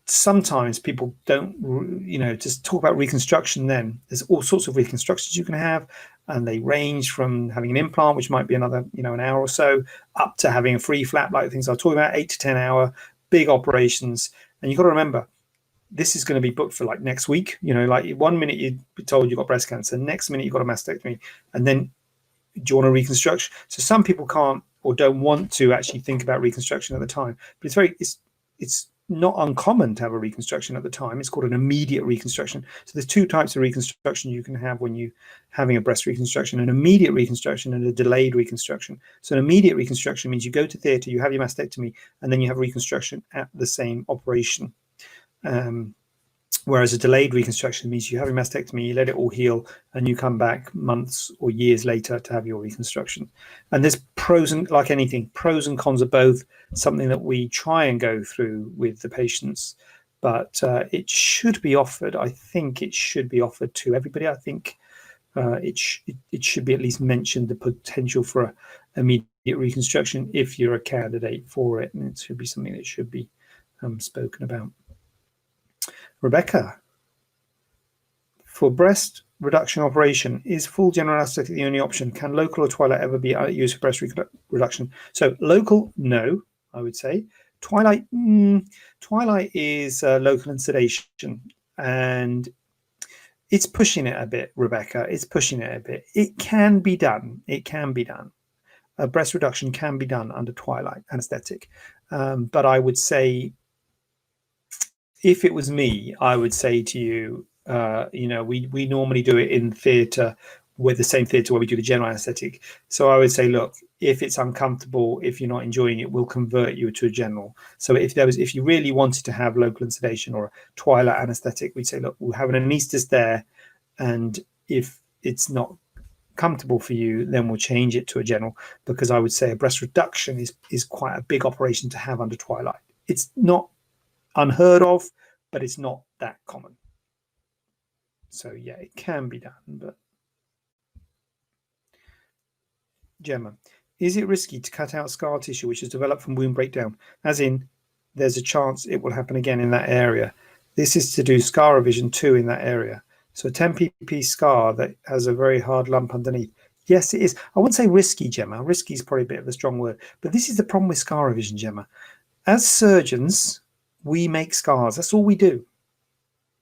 Sometimes people don't, just talk about reconstruction. Then there's all sorts of reconstructions you can have, and they range from having an implant, which might be another, an hour or so, up to having a free flap, like things I was talking about, 8 to 10 hour big operations. And you've got to remember, this is going to be booked for like next week. Like 1 minute you'd be told you've got breast cancer, next minute you've got a mastectomy, and then do you want a reconstruction? So some people can't or don't want to actually think about reconstruction at the time. But it's not uncommon to have a reconstruction at the time. It's called an immediate reconstruction. So there's 2 types of reconstruction you can have when you're having a breast reconstruction: an immediate reconstruction and a delayed reconstruction. So an immediate reconstruction means you go to theatre, you have your mastectomy, and then you have reconstruction at the same operation. Whereas a delayed reconstruction means you have a mastectomy, you let it all heal, and you come back months or years later to have your reconstruction. And there's pros and, like anything, pros and cons of both, something that we try and go through with the patients. But it should be offered. I think it should be offered to everybody. I think it should be at least mentioned, the potential for a immediate reconstruction if you're a candidate for it. And it should be something that should be spoken about. Rebecca, for breast reduction operation, is full general anesthetic the only option? Can local or twilight ever be used for breast reduction? So local, no, I would say. Twilight is local and sedation, and it's pushing it a bit, Rebecca. It's pushing it a bit. It can be done. It can be done. A breast reduction can be done under twilight anesthetic, but I would say, if it was me, I would say to you, we normally do it in theatre, with the same theatre where we do the general anesthetic. So I would say, look, if it's uncomfortable, if you're not enjoying it, we'll convert you to a general. So if you really wanted to have local and sedation or a twilight anesthetic, we'd say, look, we'll have an anaesthetist there, and if it's not comfortable for you, then we'll change it to a general, because I would say a breast reduction is quite a big operation to have under twilight. It's not unheard of, but it's not that common. So yeah, it can be done. But Gemma, Is it risky to cut out scar tissue which is developed from wound breakdown? As in, there's a chance it will happen again in that area. This is to do scar revision too in that area. So a 10 pp scar that has a very hard lump underneath. Yes, it is. I wouldn't say risky, Gemma. Risky is probably a bit of a strong word. But this is the problem with scar revision, Gemma. As surgeons, we make scars. That's all we do.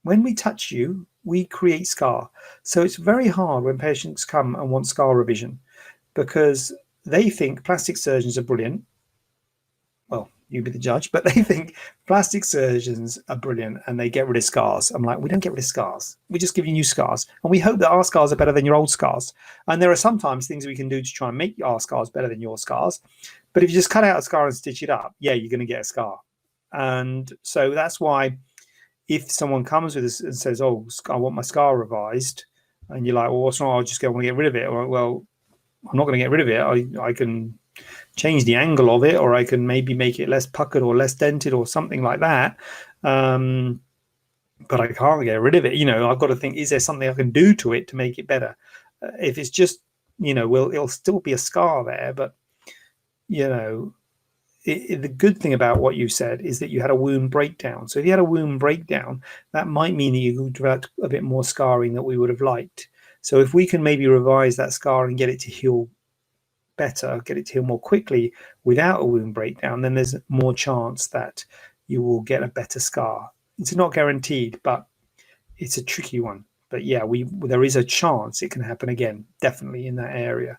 When we touch you, we create scar. So it's very hard when patients come and want scar revision because they think plastic surgeons are brilliant. Well, you be the judge, but they think plastic surgeons are brilliant and they get rid of scars. I'm like, we don't get rid of scars. We just give you new scars. And we hope that our scars are better than your old scars. And there are sometimes things we can do to try and make our scars better than your scars. But if you just cut out a scar and stitch it up, yeah, you're going to get a scar. And so that's why if someone comes with us and says, oh, I want my scar revised, and you're like, well, what's wrong? I'll just go, I want to get rid of it. Or, well, I'm not going to get rid of it. I can change the angle of it, or I can maybe make it less puckered or less dented or something like that. But I can't get rid of it. I've got to think, is there something I can do to it to make it better? If it's just, it'll still be a scar there, but, the good thing about what you said is that you had a wound breakdown. So if you had a wound breakdown, that might mean that you developed a bit more scarring that we would have liked. So if we can maybe revise that scar and get it to heal better, get it to heal more quickly without a wound breakdown, then there's more chance that you will get a better scar. It's not guaranteed, but it's a tricky one. But yeah, there is a chance it can happen again, definitely in that area.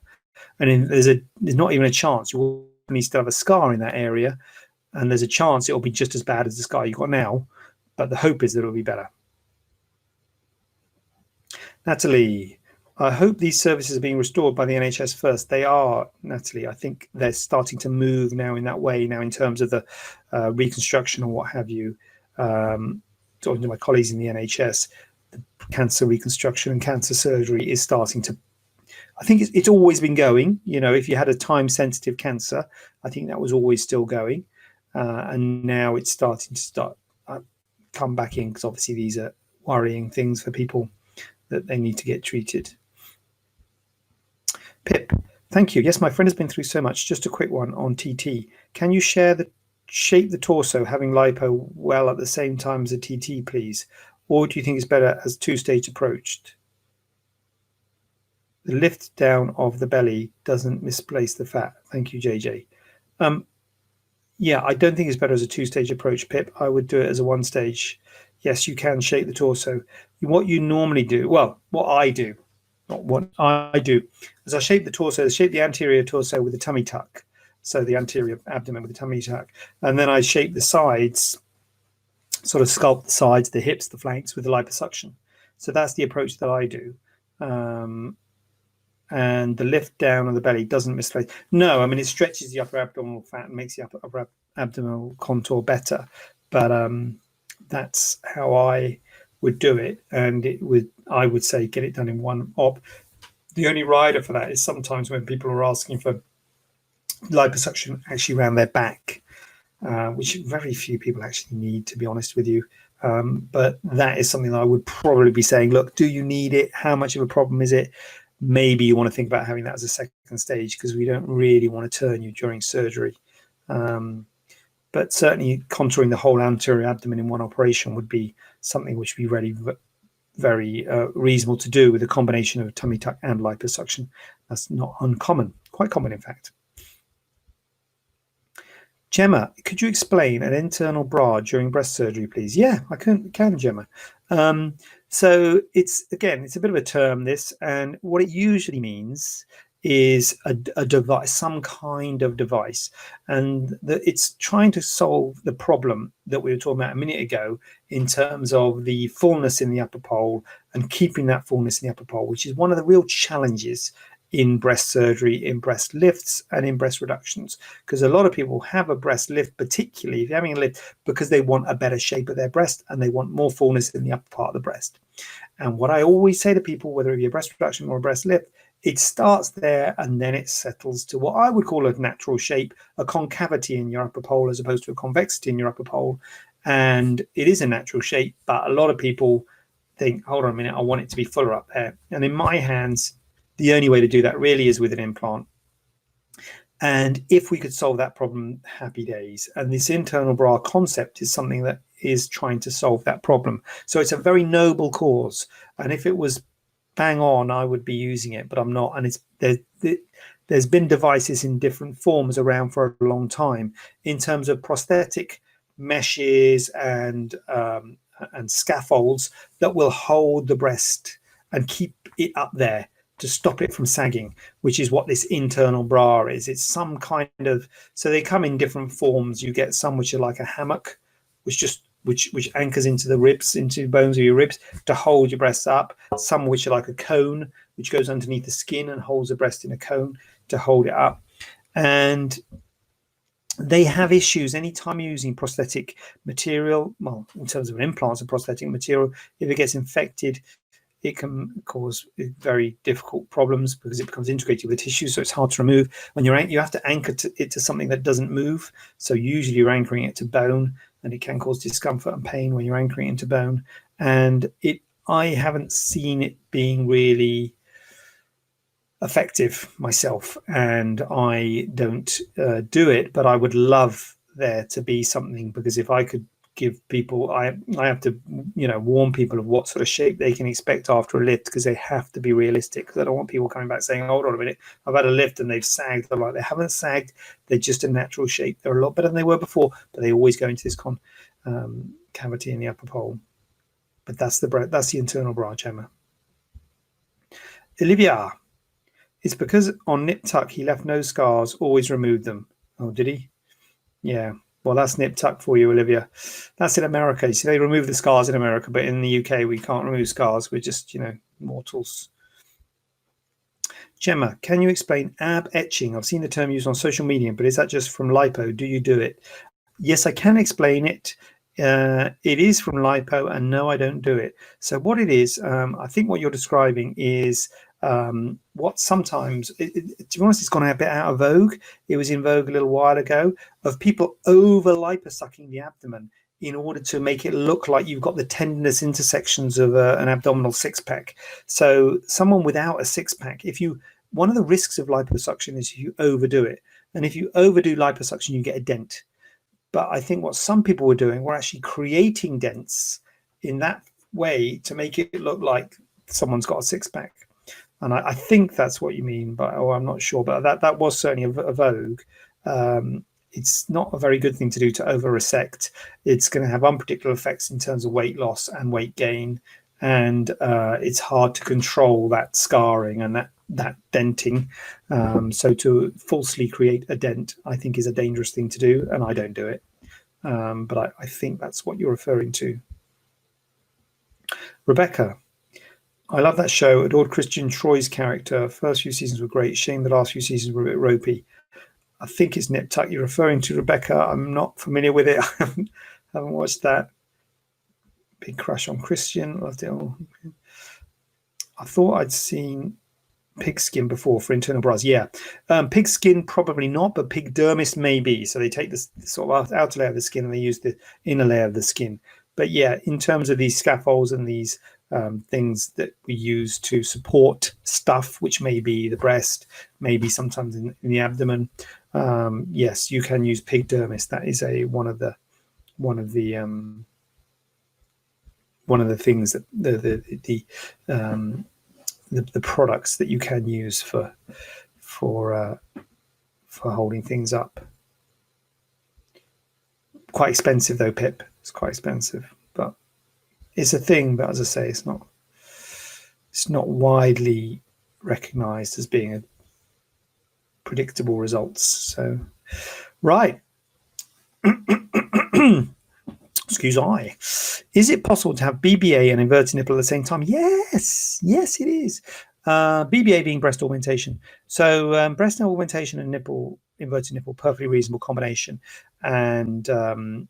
And there's not even a chance. You will need to have a scar in that area, and there's a chance it'll be just as bad as the scar you got now, but the hope is that it'll be better. Natalie, I hope these services are being restored by the NHS first. They are, Natalie. I think they're starting to move now in that way now in terms of the reconstruction or what have you. Talking to my colleagues in the NHS, the cancer reconstruction and cancer surgery is starting to, I think it's always been going. If you had a time-sensitive cancer, I think that was always still going. And now it's starting to come back in because obviously these are worrying things for people that they need to get treated. Pip, thank you. Yes, my friend has been through so much. Just a quick one on TT. Can you shape the torso having lipo well at the same time as a TT, please? Or do you think it's better as two-stage approached? The lift down of the belly doesn't misplace the fat. Thank you, JJ. Yeah, I don't think it's better as a two-stage approach, Pip. I would do it as a one-stage. Yes, you can shape the torso. What you normally do, well, what I do, not what I do, is I shape the torso, shape the anterior torso with a tummy tuck. So the anterior abdomen with a tummy tuck. And then I shape the sides, sort of sculpt the sides, the hips, the flanks with the liposuction. So that's the approach that I do. And the lift down of the belly doesn't misplace. No, I mean, it stretches the upper abdominal fat and makes the upper abdominal contour better. But that's how I would do it. And I would say get it done in one op. The only rider for that is sometimes when people are asking for liposuction actually around their back, which very few people actually need, to be honest with you. But that is something that I would probably be saying, look, do you need it? How much of a problem is it? Maybe you want to think about having that as a second stage because we don't really want to turn you during surgery. But certainly contouring the whole anterior abdomen in one operation would be something which would be very reasonable to do with a combination of tummy tuck and liposuction. That's not uncommon, quite common in fact. Gemma, could you explain an internal bra during breast surgery, please? Yeah, I can Gemma. So it's a bit of a term, this, and what it usually means is a device, some kind of device, and it's trying to solve the problem that we were talking about a minute ago in terms of the fullness in the upper pole and keeping that fullness in the upper pole, which is one of the real challenges in breast surgery, in breast lifts and in breast reductions, because a lot of people have a breast lift, particularly if you're having a lift, because they want a better shape of their breast and they want more fullness in the upper part of the breast. And what I always say to people, whether it be a breast reduction or a breast lift, it starts there and then it settles to what I would call a natural shape, a concavity in your upper pole as opposed to a convexity in your upper pole. And it is a natural shape, but a lot of people think, hold on a minute, I want it to be fuller up there. And in my hands, the only way to do that really is with an implant. And if we could solve that problem, happy days. And this internal bra concept is something that is trying to solve that problem. So it's a very noble cause. And if it was bang on, I would be using it, but I'm not. And there's been devices in different forms around for a long time in terms of prosthetic meshes and scaffolds that will hold the breast and keep it up there to stop it from sagging, which is what this internal bra is. It's some kind of, so they come in different forms. You get some which are like a hammock, which anchors into the ribs, into the bones of your ribs to hold your breasts up. Some which are like a cone, which goes underneath the skin and holds the breast in a cone to hold it up. And they have issues anytime you're using prosthetic material. Well, in terms of implants and prosthetic material, if it gets infected, it can cause very difficult problems because it becomes integrated with tissue, so it's hard to remove. When you have to anchor it to something that doesn't move, so usually you're anchoring it to bone, and it can cause discomfort and pain when you're anchoring it to bone. And I haven't seen it being really effective myself, and I don't do it, but I would love there to be something, because if I could give people, I have to warn people of what sort of shape they can expect after a lift, because they have to be realistic, because I don't want people coming back saying, hold on a minute, I've had a lift and they've sagged. They're like, they haven't sagged, they're just a natural shape. They're a lot better than they were before, but they always go into this cavity in the upper pole. But that's the internal bra, Gemma. Olivia, it's because on nip tuck he left no scars, always removed them. Oh, did he? Yeah. Well, that's nip tuck for you, Olivia. That's in America. You see, they remove the scars in America, but in the UK, we can't remove scars. We're just, mortals. Gemma, can you explain ab etching? I've seen the term used on social media, but is that just from lipo? Do you do it? Yes, I can explain it. It is from lipo, and no, I don't do it. So what it is, I think what you're describing is what sometimes, to be honest, it's gone a bit out of vogue. It was in vogue a little while ago, of people over liposucking the abdomen in order to make it look like you've got the tendinous intersections of an abdominal six-pack. So someone without a six-pack, one of the risks of liposuction is you overdo it. And if you overdo liposuction, you get a dent. But I think what some people were doing were actually creating dents in that way to make it look like someone's got a six-pack. And I think that's what you mean, but I'm not sure. But that was certainly a vogue. It's not a very good thing to do, to over-resect. It's going to have unpredictable effects in terms of weight loss and weight gain. And it's hard to control that scarring and that denting. So to falsely create a dent, I think, is a dangerous thing to do, and I don't do it. But I think that's what you're referring to. Rebecca, I love that show. Adored Christian Troy's character. First few seasons were great. Shame the last few seasons were a bit ropey. I think it's nip tuck you're referring to, Rebecca. I'm not familiar with it. I haven't watched that. Big crush on Christian. Loved it all. I thought I'd seen pig skin before for internal bras. Yeah. Pig skin, probably not, but pig dermis maybe. So they take the sort of outer layer of the skin and they use the inner layer of the skin. But yeah, in terms of these scaffolds and these things that we use to support stuff, which may be the breast, maybe sometimes in the abdomen, yes, you can use pig dermis. That is one of the things that the products that you can use for holding things up. Quite expensive though, Pip. It's quite expensive, but it's a thing. But as I say, it's not widely recognized as being a predictable results. So, right. Excuse I. Is it possible to have BBA and inverted nipple at the same time? Yes, it is. BBA being breast augmentation. So breast augmentation and inverted nipple, perfectly reasonable combination. And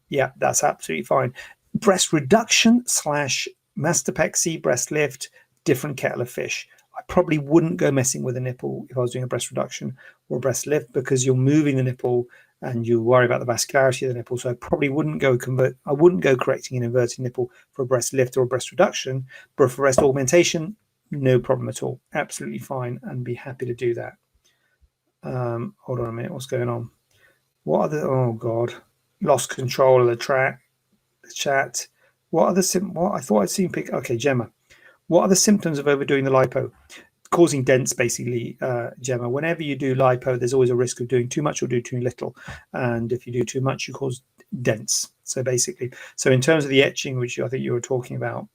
yeah, that's absolutely fine. Breast reduction / mastopexy, breast lift, different kettle of fish. I probably wouldn't go messing with a nipple if I was doing a breast reduction or a breast lift, because you're moving the nipple and you worry about the vascularity of the nipple. So I probably wouldn't go correcting an inverted nipple for a breast lift or a breast reduction. But for breast augmentation, no problem at all. Absolutely fine, and be happy to do that. Hold on a minute. What's going on? What are the? Oh God, lost control of the chat. What are the what I thought I'd seen pic. Okay, Gemma. What are the symptoms of overdoing the lipo? Causing dents, basically, Gemma. Whenever you do lipo, there's always a risk of doing too much or do too little. And if you do too much, you cause dents. So basically, so in terms of the etching, which I think you were talking about,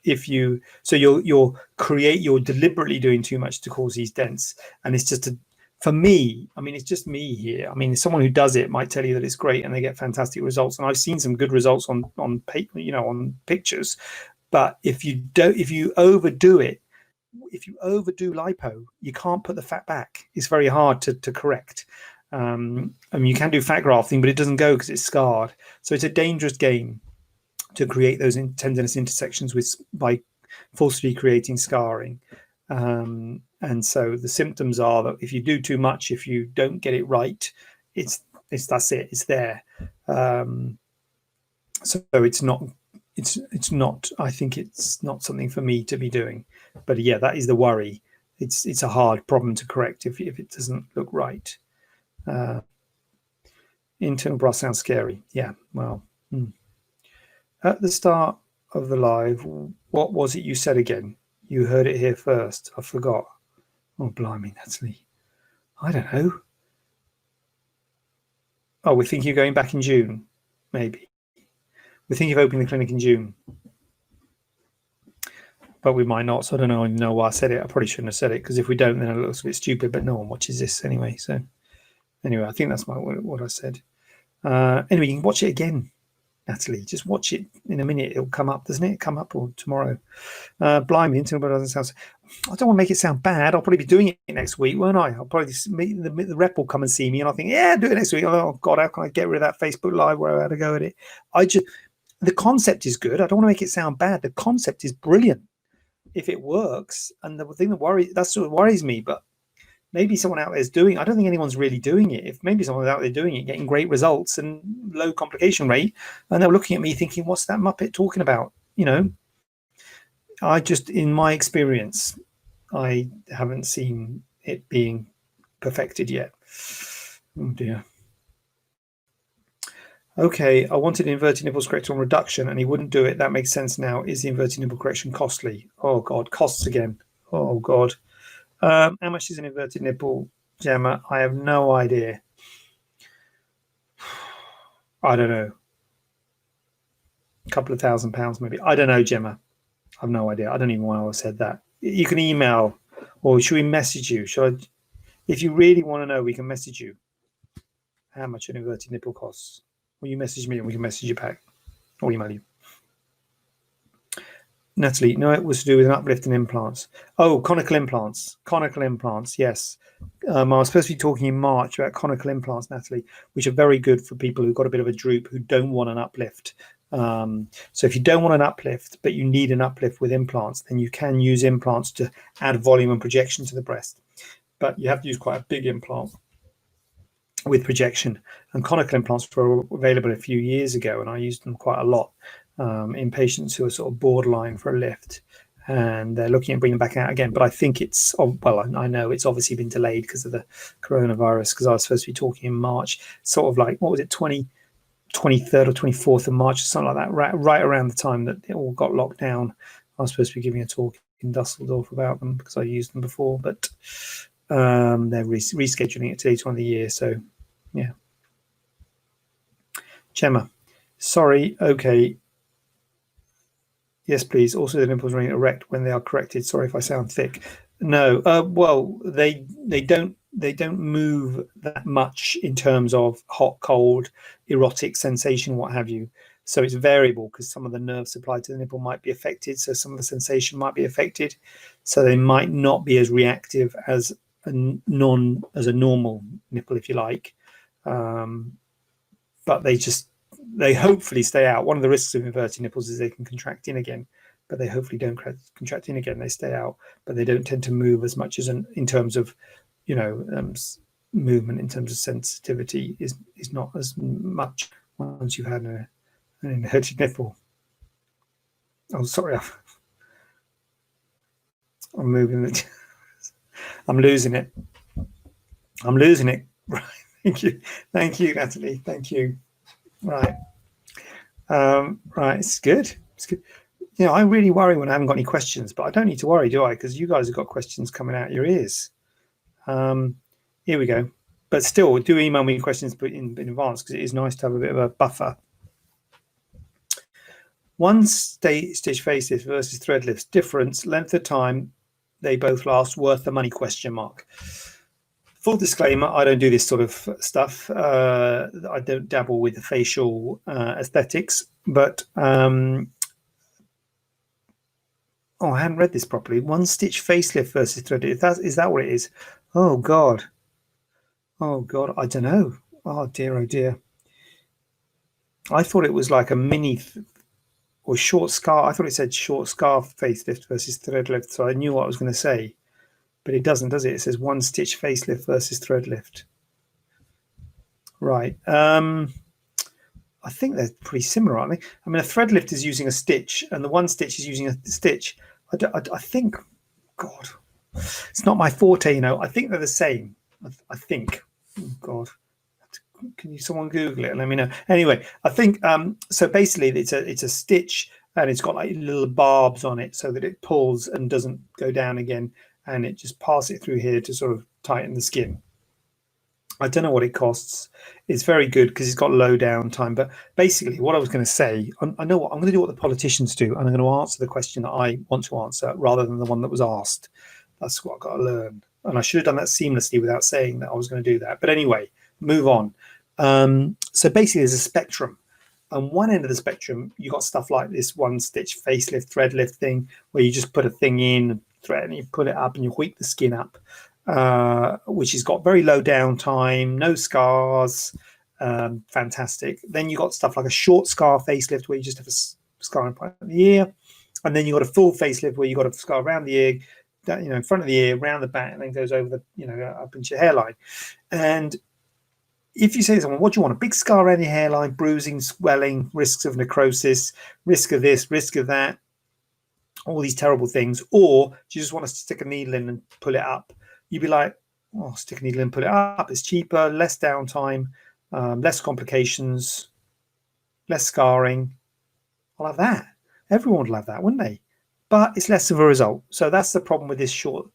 if you you're deliberately doing too much to cause these dents, and it's just for me, I mean, it's just me here. I mean, someone who does it might tell you that it's great and they get fantastic results, and I've seen some good results on paper, on pictures. But if you overdo it, if you overdo lipo, you can't put the fat back. It's very hard to correct. I mean, you can do fat grafting, but it doesn't go because it's scarred. So it's a dangerous game to create those tendinous intersections by falsely creating scarring. And so the symptoms are that if you do too much, if you don't get it right, that's it. It's there. So it's not. I think it's not something for me to be doing. But yeah, that is the worry. It's a hard problem to correct if it doesn't look right. Internal bra sounds scary. Yeah. Well. At the start of the live, what was it you said again? You heard it here first. I forgot. Oh, blimey, Natalie. I don't know. Oh, we think you're going back in June, maybe. We think of opening the clinic in June. But we might not, so I don't know why I said it. I probably shouldn't have said it, because if we don't, then it looks a bit stupid, but no one watches this anyway. So anyway, I think that's what I said. Anyway, you can watch it again, Natalie. Just watch it in a minute. It'll come up, doesn't it? Come up or tomorrow. Blimey, until but doesn't sound. I don't want to make it sound bad. I'll probably be doing it next week, won't I? I'll probably the rep will come and see me, and I'll think, yeah, do it next week. Oh God, how can I get rid of that Facebook Live where I had to go at it? The concept is good. I don't want to make it sound bad. The concept is brilliant if it works. And the thing that worries me, but maybe someone out there is doing. I don't think anyone's really doing it. If maybe someone's out there doing it, getting great results and low complication rate, and they're looking at me thinking, "What's that muppet talking about?" In my experience, I haven't seen it being perfected yet. Oh dear. Okay, I wanted inverted nipples corrected on reduction, and he wouldn't do it. That makes sense now. Is the inverted nipple correction costly? Oh God, costs again. Oh God. How much is an inverted nipple, Gemma? I have no idea. I don't know. A couple of £1,000 maybe. I don't know, Gemma. I have no idea. I don't even know why I said that. You can email, or should we message you? If you really want to know, we can message you how much an inverted nipple costs. Or you message me and we can message you back, or email you. Natalie, no, it was to do with an uplift in implants. Oh, conical implants. Conical implants, yes. I was supposed to be talking in March about conical implants, Natalie, which are very good for people who've got a bit of a droop, who don't want an uplift. So if you don't want an uplift, but you need an uplift with implants, then you can use implants to add volume and projection to the breast. But you have to use quite a big implant with projection. And conical implants were available a few years ago, and I used them quite a lot in patients who are sort of borderline for a lift, and they're looking at bringing them back out again. But I think I know it's obviously been delayed because of the coronavirus, because I was supposed to be talking in March, sort of like, what was it, 23rd or 24th of March or something like that, right around the time that it all got locked down. I was supposed to be giving a talk in Dusseldorf about them because I used them before, but they're rescheduling it to later on in the year. So yeah. Gemma, sorry. Okay. Yes, please. Also, the nipples remain erect when they are corrected. Sorry if I sound thick. No. Well, they don't move that much in terms of hot, cold, erotic sensation, what have you. So it's variable because some of the nerve supply to the nipple might be affected. So some of the sensation might be affected. So they might not be as reactive as a normal nipple, if you like. But they hopefully stay out. One of the risks of inverted nipples is they can contract in again, but they hopefully don't contract in again. They stay out, but they don't tend to move as much as in terms of, movement in terms of sensitivity is not as much once you've had an inverted nipple. Oh, sorry, I'm moving it. I'm losing it. I'm losing it. Right. Thank you, Natalie. Thank you. Right. Right. It's good. It's good. You know, I really worry when I haven't got any questions, but I don't need to worry, do I? Because you guys have got questions coming out your ears. Here we go. But still, do email me questions in advance, because it is nice to have a bit of a buffer. One stitch facelift versus thread lifts, difference, length of time, they both last, worth the money, question mark. Full disclaimer, I don't do this sort of stuff. I don't dabble with the facial aesthetics, but oh, I hadn't read this properly. One stitch facelift versus thread lift. Is that what it is? Oh God. Oh God, I don't know. Oh dear, oh dear. I thought it was like a mini or short scarf. I thought it said short scarf facelift versus thread lift, so I knew what I was going to say. But it doesn't, does it? It says one stitch facelift versus thread lift. Right. I think they're pretty similar, aren't they? I mean, a thread lift is using a stitch, and the one stitch is using a stitch. I think, God, it's not my forte, you know. I think they're the same. I think. Oh, God. Can you someone Google it and let me know? Anyway, I think so. Basically, it's a stitch, and it's got like little barbs on it so that it pulls and doesn't go down again, and it just passes it through here to sort of tighten the skin. I don't know what it costs. It's very good because it's got low down time. But basically, what I was going to say, I know what I'm going to do. What the politicians do, and I'm going to answer the question that I want to answer rather than the one that was asked. That's what I've got to learn, and I should have done that seamlessly without saying that I was going to do that. But anyway, move on. So basically, there's a spectrum. On one end of the spectrum, you got stuff like this one stitch facelift, thread lift thing, where you just put a thing in, thread, and you put it up, and you tweak the skin up. Which has got very low downtime, no scars, fantastic. Then you got stuff like a short scar facelift where you just have a scar in front of the ear, and then you got a full facelift where you got a scar around the ear, in front of the ear, around the back, and then goes over the up into your hairline. And if you say to someone, what do you want? A big scar around your hairline, bruising, swelling, risks of necrosis, risk of this, risk of that, all these terrible things, or do you just want to stick a needle in and pull it up? You'd be like, oh, stick a needle in, put it up. It's cheaper, less downtime, less complications, less scarring. I'll have that. Everyone would love that, wouldn't they? But it's less of a result. So that's the problem with this short,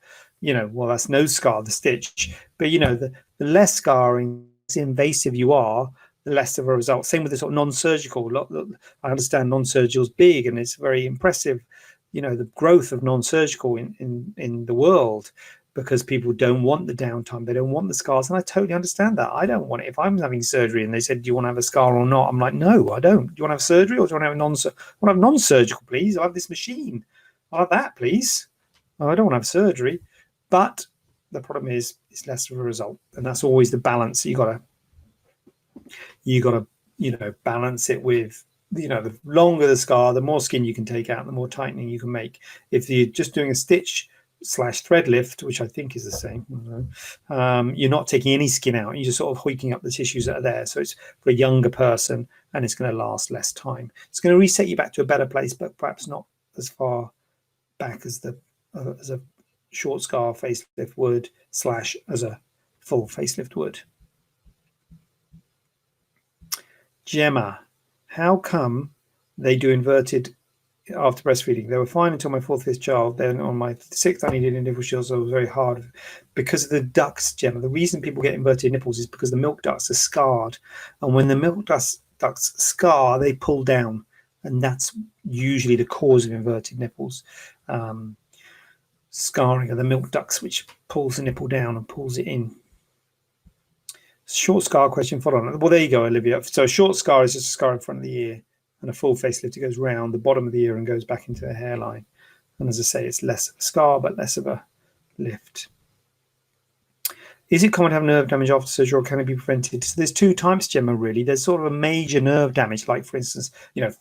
well, that's no scar, the stitch. But, the less scarring, the invasive you are, the less of a result. Same with the sort of non-surgical. I understand non-surgical is big and it's very impressive, the growth of non-surgical in the world, because people don't want the downtime. They don't want the scars. And I totally understand that. I don't want it. If I'm having surgery and they said, do you want to have a scar or not? I'm like, no, I don't. Do you want to have surgery or do you want to have I want to have non-surgical, please? I have this machine. I'll have that, please. I don't want to have surgery. But the problem is it's less of a result. And that's always the balance. You gotta balance it with, the longer the scar, the more skin you can take out, the more tightening you can make. If you're just doing a stitch / thread lift, which I think is the same, you're not taking any skin out. You're just sort of hoiking up the tissues that are there. So it's for a younger person, and it's going to last less time. It's going to reset you back to a better place, but perhaps not as far back as as a short scar facelift would / as a full facelift would. Gemma, how come they do inverted after breastfeeding? They were fine until my 4th, 5th child. Then on my 6th, I needed a nipple shield, so it was very hard because of the ducts, Gemma. The reason people get inverted nipples is because the milk ducts are scarred. And when the milk ducts scar, they pull down. And that's usually the cause of inverted nipples. Scarring of the milk ducts, which pulls the nipple down and pulls it in. Short scar question, follow on. Well, there you go, Olivia. So a short scar is just a scar in front of the ear, and a full facelift, it goes round the bottom of the ear and goes back into the hairline. And as I say, it's less of a scar, but less of a lift. Is it common to have nerve damage after surgery, or can it be prevented? So there's 2 types, Gemma, really. There's sort of a major nerve damage, like, for instance,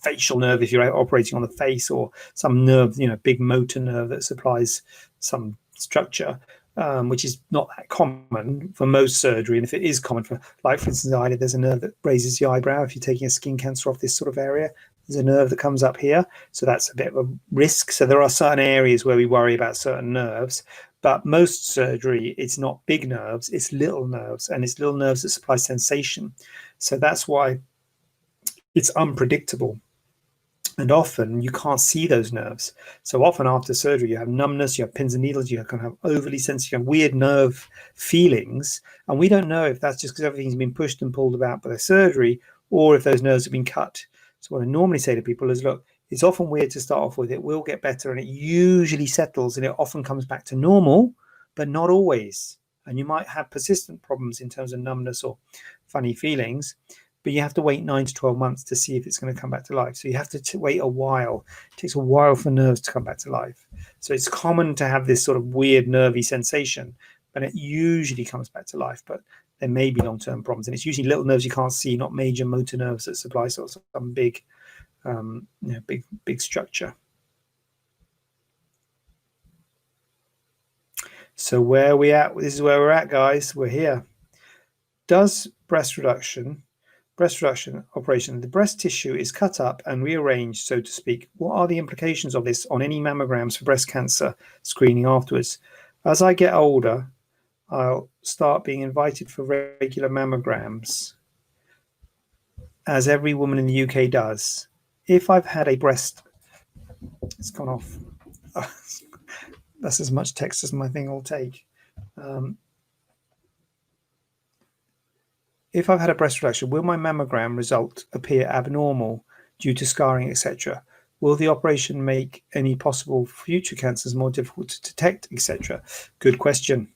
facial nerve, if you're operating on the face, or some nerve, big motor nerve that supplies some structure. Which is not that common for most surgery. And if it is common for instance, the eyelid, there's a nerve that raises the eyebrow. If you're taking a skin cancer off this sort of area, there's a nerve that comes up here. So that's a bit of a risk. So there are certain areas where we worry about certain nerves. But most surgery, it's not big nerves, it's little nerves, and it's little nerves that supply sensation. So that's why it's unpredictable. And often you can't see those nerves. So often after surgery, you have numbness, you have pins and needles, you can have overly sensitive, you have weird nerve feelings. And we don't know if that's just because everything's been pushed and pulled about by the surgery, or if those nerves have been cut. So what I normally say to people is, look, it's often weird to start off with. It will get better, and it usually settles, and it often comes back to normal, but not always. And you might have persistent problems in terms of numbness or funny feelings, but you have to wait 9 to 12 months to see if it's going to come back to life. So you have to wait a while. It takes a while for nerves to come back to life. So it's common to have this sort of weird nervy sensation, but it usually comes back to life. But there may be long-term problems, and it's usually little nerves you can't see, not major motor nerves that supply sort of some big, big structure. So where are we at? This is where we're at, guys. We're here. Does breast reduction operation, the breast tissue is cut up and rearranged, so to speak. What are the implications of this on any mammograms for breast cancer screening afterwards? As I get older, I'll start being invited for regular mammograms, as every woman in the UK does. If I've had a breast, it's gone off. That's as much text as my thing will take. If I've had a breast reduction, will my mammogram result appear abnormal due to scarring, etc.? Will the operation make any possible future cancers more difficult to detect, etc.? Good question.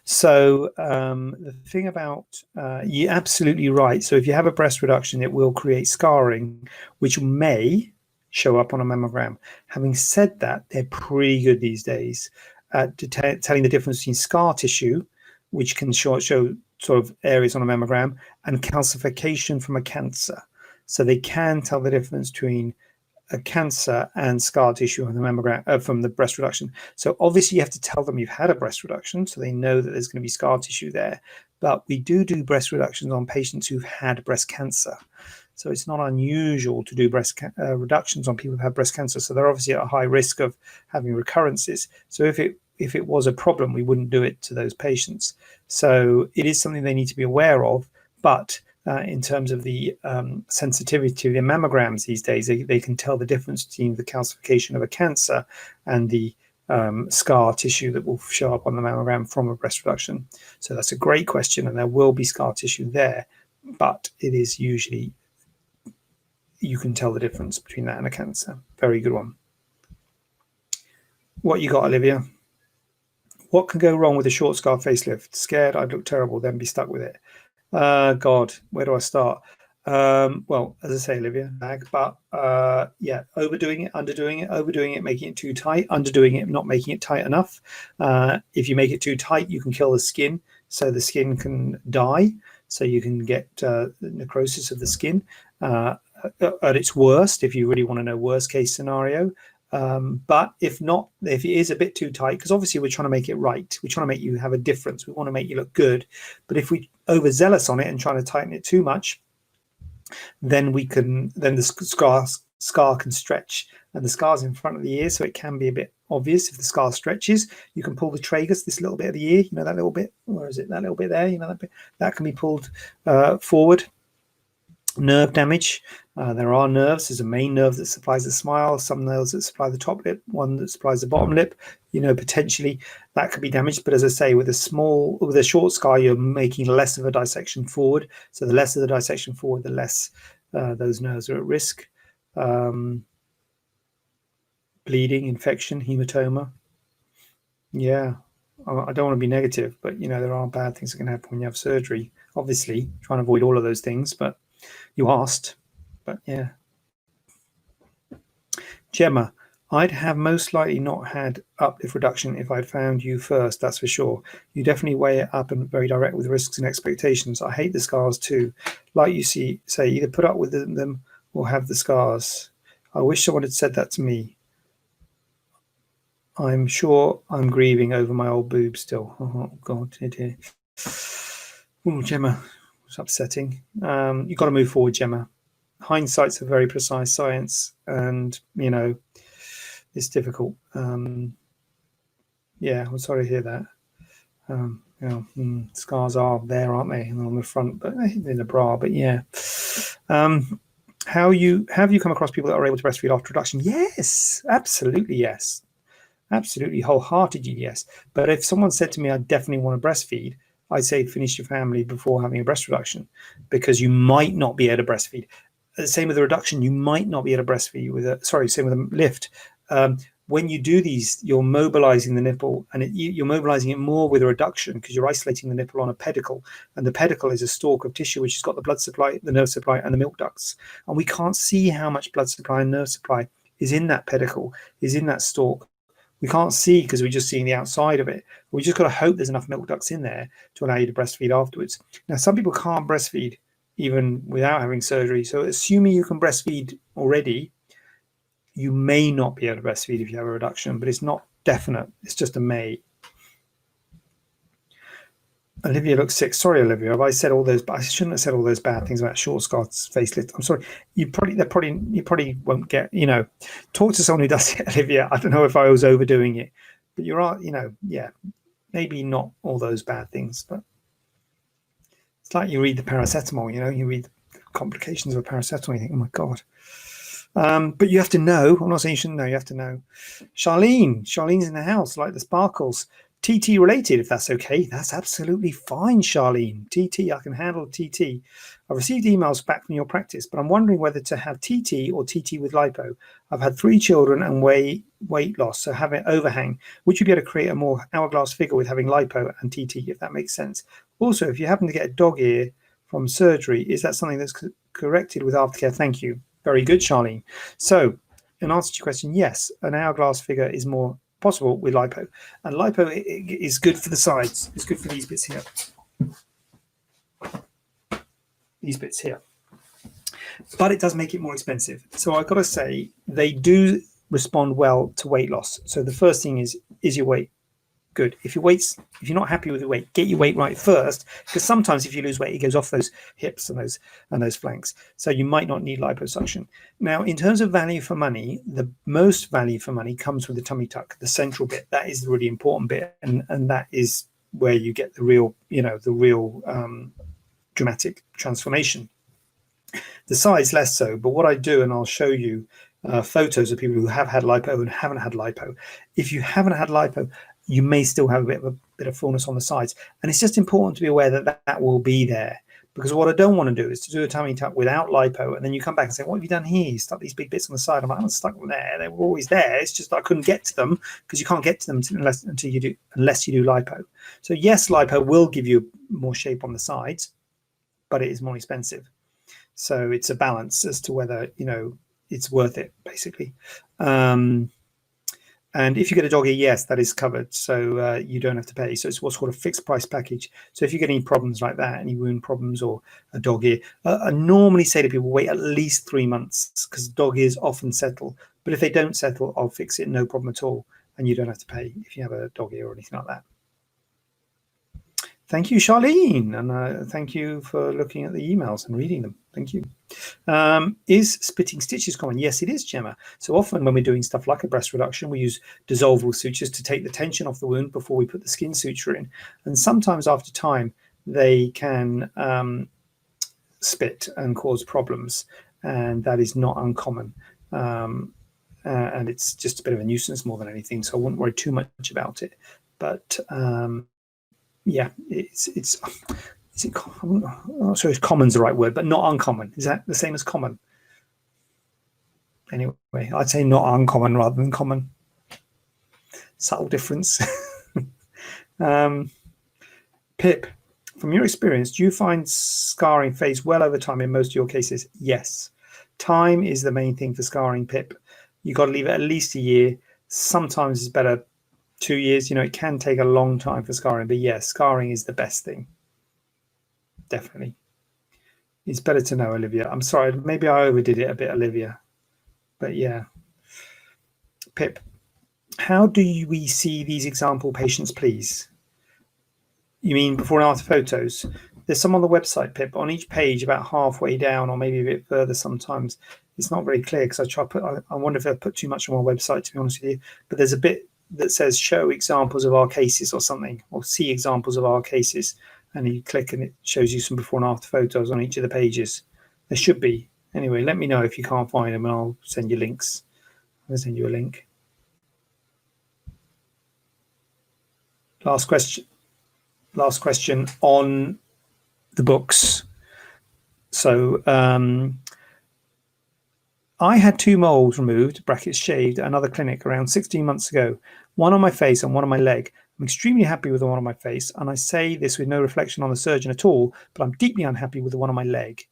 So the thing about, you're absolutely right. So if you have a breast reduction, it will create scarring, which may show up on a mammogram. Having said that, they're pretty good these days at telling the difference between scar tissue, which can show sort of areas on a mammogram, and calcification from a cancer. So they can tell the difference between a cancer and scar tissue on the mammogram from the breast reduction. So obviously you have to tell them you've had a breast reduction, so they know that there's going to be scar tissue there. But we do breast reductions on patients who've had breast cancer. So it's not unusual to do breast reductions on people who've had breast cancer. So they're obviously at a high risk of having recurrences. So if it was a problem, we wouldn't do it to those patients. So it is something they need to be aware of. But in terms of the sensitivity of the mammograms these days, they can tell the difference between the calcification of a cancer and the scar tissue that will show up on the mammogram from a breast reduction. So that's a great question, and there will be scar tissue there, but it is usually, you can tell the difference between that and a cancer. Very good one. What you got, Olivia? What can go wrong with a short scar facelift? Scared I'd look terrible, then be stuck with it. God, where do I start? Well, as I say, Olivia, but yeah, overdoing it, underdoing it, overdoing it, making it too tight, underdoing it, not making it tight enough. If you make it too tight, you can kill the skin, so the skin can die, so you can get necrosis of the skin. At its worst, if you really want to know worst case scenario. But if not, if it is a bit too tight, because obviously we're trying to make it right, we're trying to make you have a difference, we want to make you look good, but if we overzealous on it and trying to tighten it too much, then the scar can stretch, and the scar's in front of the ear, so it can be a bit obvious if the scar stretches. You can pull the tragus, this little bit of the ear, you know, that little bit, where is it, that little bit there, you know, that bit, that can be pulled forward. Nerve damage. There are nerves. There's a main nerve that supplies the smile, some nerves that supply the top lip, one that supplies the bottom lip. You know, potentially that could be damaged. But as I say, with a short scar, you're making less of a dissection forward. So the less of the dissection forward, the less those nerves are at risk. Bleeding, infection, hematoma. Yeah, I don't want to be negative, but you know, there are bad things that can happen when you have surgery. Obviously, trying to avoid all of those things, but you asked. But yeah. Gemma, I'd have most likely not had uplift reduction if I'd found you first, that's for sure. You definitely weigh it up and very direct with risks and expectations. I hate the scars too. Like you say, either put up with them or have the scars. I wish someone had said that to me. I'm sure I'm grieving over my old boob still. Oh, God. Oh, Gemma, it's upsetting. You've got to move forward, Gemma. Hindsight's a very precise science, and, you know, it's difficult. Yeah, I'm sorry to hear that. Scars are there, aren't they, on the front, but in the bra. But yeah, have you come across people that are able to breastfeed after reduction? Yes, absolutely, yes, absolutely, wholeheartedly, yes. But if someone said to me, I definitely want to breastfeed, I'd say finish your family before having a breast reduction, because you might not be able to breastfeed. Same with a reduction, you might not be able to breastfeed with a, same with a lift. When you do these, you're mobilizing the nipple, and you're mobilizing it more with a reduction because you're isolating the nipple on a pedicle, and the pedicle is a stalk of tissue which has got the blood supply, the nerve supply, and the milk ducts, and we can't see how much blood supply and nerve supply is in that pedicle, is in that stalk. We can't see because we're just seeing the outside of it. We just got to hope there's enough milk ducts in there to allow you to breastfeed afterwards. Now, some people can't breastfeed even without having surgery. So assuming you can breastfeed already, you may not be able to breastfeed if you have a reduction, but it's not definite. It's just a may. Olivia looks sick. Sorry, Olivia. Have I said all those? I shouldn't have said all those bad things about short Scott's facelift. I'm sorry. You probably won't get. Talk to someone who does it, Olivia. I don't know if I was overdoing it, but yeah, maybe not all those bad things. But it's like you read the paracetamol. You read the complications of a paracetamol. You think, oh my god. But you have to know. I'm not saying you shouldn't know. You have to know. Charlene's in the house, like the sparkles. TT related, if that's okay. That's absolutely fine, Charlene. TT, I can handle TT. I've received emails back from your practice, but I'm wondering whether to have TT or TT with lipo. I've had 3 children and weight loss, so having overhang. Would you be able to create a more hourglass figure with having lipo and TT, if that makes sense? Also, if you happen to get a dog ear from surgery, is that something that's corrected with aftercare? Thank you. Very good, Charlene. So, in answer to your question, yes, an hourglass figure is more possible with lipo, and lipo is good for the sides. It's good for these bits here, but it does make it more expensive. So I've got to say, they do respond well to weight loss. So the first thing is your weight good? If you're not happy with the weight, get your weight right first, because sometimes if you lose weight, it goes off those hips and those flanks. So you might not need liposuction. Now, in terms of value for money, the most value for money comes with the tummy tuck, the central bit. That is the really important bit, and that is where you get the real, dramatic transformation. The sides less so, but what I do, and I'll show you photos of people who have had lipo and haven't had lipo. If you haven't had lipo, you may still have a bit of fullness on the sides, and it's just important to be aware that will be there, because what I don't want to do is to do a tummy tuck without lipo, and then you come back and say, what have you done here? You stuck these big bits on the side. I'm like, I'm stuck them there. They were always there. It's just I couldn't get to them, because you can't get to them unless you do lipo. So yes, lipo will give you more shape on the sides, but it is more expensive. So it's a balance as to whether it's worth it, basically. And if you get a dog ear, yes, that is covered, so you don't have to pay. So it's what's called a fixed price package. So if you get any problems like that, any wound problems or a dog ear, I normally say to people, wait at least 3 months, because dog ears often settle. But if they don't settle, I'll fix it, no problem at all, and you don't have to pay if you have a dog ear or anything like that. Thank you, Charlene, and thank you for looking at the emails and reading them. Thank you. Is splitting stitches common? Yes, it is, Gemma. So often when we're doing stuff like a breast reduction, we use dissolvable sutures to take the tension off the wound before we put the skin suture in. And sometimes after time, they can split and cause problems, and that is not uncommon. And it's just a bit of a nuisance more than anything, so I wouldn't worry too much about it. But yeah, I'm not sure if common's the right word, but not uncommon. Is that the same as common? Anyway, I'd say not uncommon rather than common. Subtle difference. Pip, from your experience, do you find scarring fades well over time in most of your cases? Yes. Time is the main thing for scarring, Pip. You've got to leave it at least a year. Sometimes it's better 2 years. It can take a long time for scarring, but yes, scarring is the best thing. Definitely. It's better to know, Olivia. I'm sorry, maybe I overdid it a bit, Olivia. But yeah. Pip, how do we see these example patients, please? You mean before and after photos? There's some on the website, Pip. On each page, about halfway down, or maybe a bit further sometimes. It's not very clear, because I wonder if I put too much on my website, to be honest with you. But there's a bit that says show examples of our cases or something, or see examples of our cases, and you click and it shows you some before and after photos on each of the pages. There should be. Anyway, let me know if you can't find them and I'll send you links. I'll send you a link. Last question on the books. So I had 2 moles removed, brackets shaved, at another clinic around 16 months ago, one on my face and one on my leg. I'm extremely happy with the one on my face, and I say this with no reflection on the surgeon at all, but I'm deeply unhappy with the one on my leg.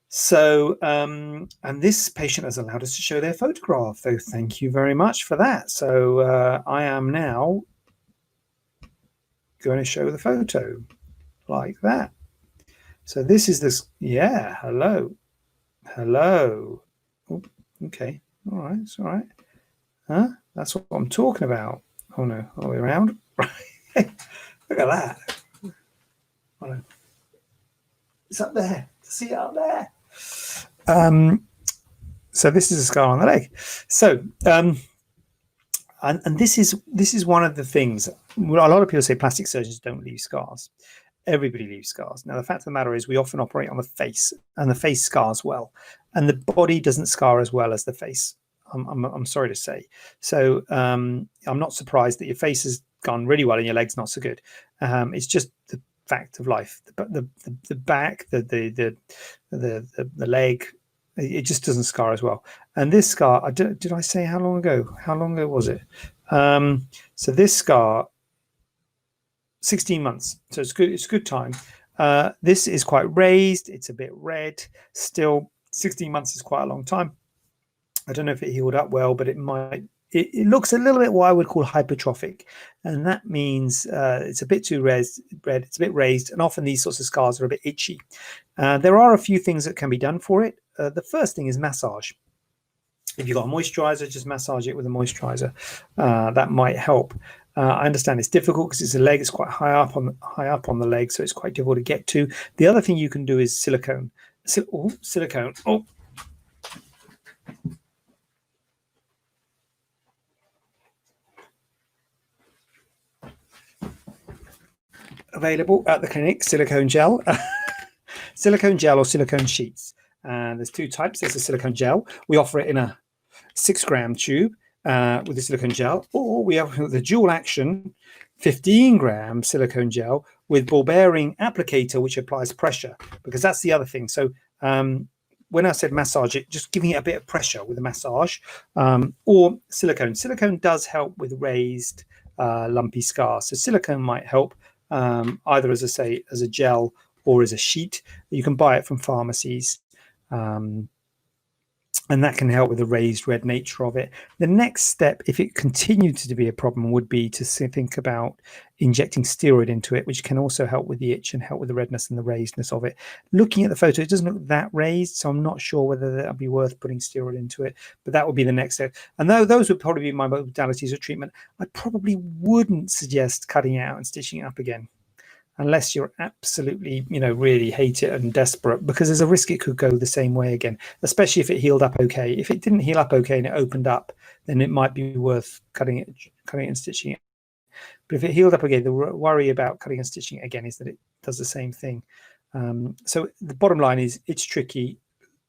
So, and this patient has allowed us to show their photograph, so thank you very much for that. So I am now going to show the photo like that. So this is this, yeah, hello. Oh, okay, all right, it's all right. Huh? That's what I'm talking about. Oh no, all the way around. Look at that. Oh, no. It's up there. See it up there. So this is a scar on the leg. So and this is one of the things. A lot of people say plastic surgeons don't leave scars. Everybody leaves scars. Now, the fact of the matter is we often operate on the face, and the face scars well, and the body doesn't scar as well as the face. I'm sorry to say. So I'm not surprised that your face has gone really well and your leg's not so good. It's just the fact of life. The back, the leg, it just doesn't scar as well. And this scar, did I say how long ago? How long ago was it? So this scar, 16 months. So it's good. It's a good time. This is quite raised. It's a bit red. Still, 16 months is quite a long time. I don't know if it healed up well, but it might. It looks a little bit what I would call hypertrophic, and that means it's a bit too red. It's a bit raised, and often these sorts of scars are a bit itchy. There are a few things that can be done for it. The first thing is massage. If you've got a moisturizer, just massage it with a moisturizer. That might help. I understand it's difficult because it's a leg. It's quite high up on the leg, so it's quite difficult to get to. The other thing you can do is silicone. Silicone. Oh. Available at the clinic, silicone gel. Silicone gel or silicone sheets. There's 2 types. There's a silicone gel. We offer it in a 6-gram tube with the silicone gel, or we have the dual action 15-gram silicone gel with ball bearing applicator, which applies pressure, because that's the other thing. So when I said massage it, just giving it a bit of pressure with a massage, or silicone. Silicone does help with raised lumpy scars. So silicone might help either, as I say, as a gel or as a sheet. You can buy it from pharmacies. And that can help with the raised red nature of it. The next step, if it continued to be a problem, would be to think about injecting steroid into it, which can also help with the itch and help with the redness and the raisedness of it. Looking at the photo, it doesn't look that raised, so I'm not sure whether that would be worth putting steroid into it, but that would be the next step. And those would probably be my modalities of treatment. I probably wouldn't suggest cutting it out and stitching it up again, unless you're absolutely, really hate it and desperate, because there's a risk it could go the same way again, especially if it healed up okay. If it didn't heal up okay and it opened up, then it might be worth cutting it and stitching it. But if it healed up again, the worry about cutting and stitching it again is that it does the same thing. So the bottom line is it's tricky.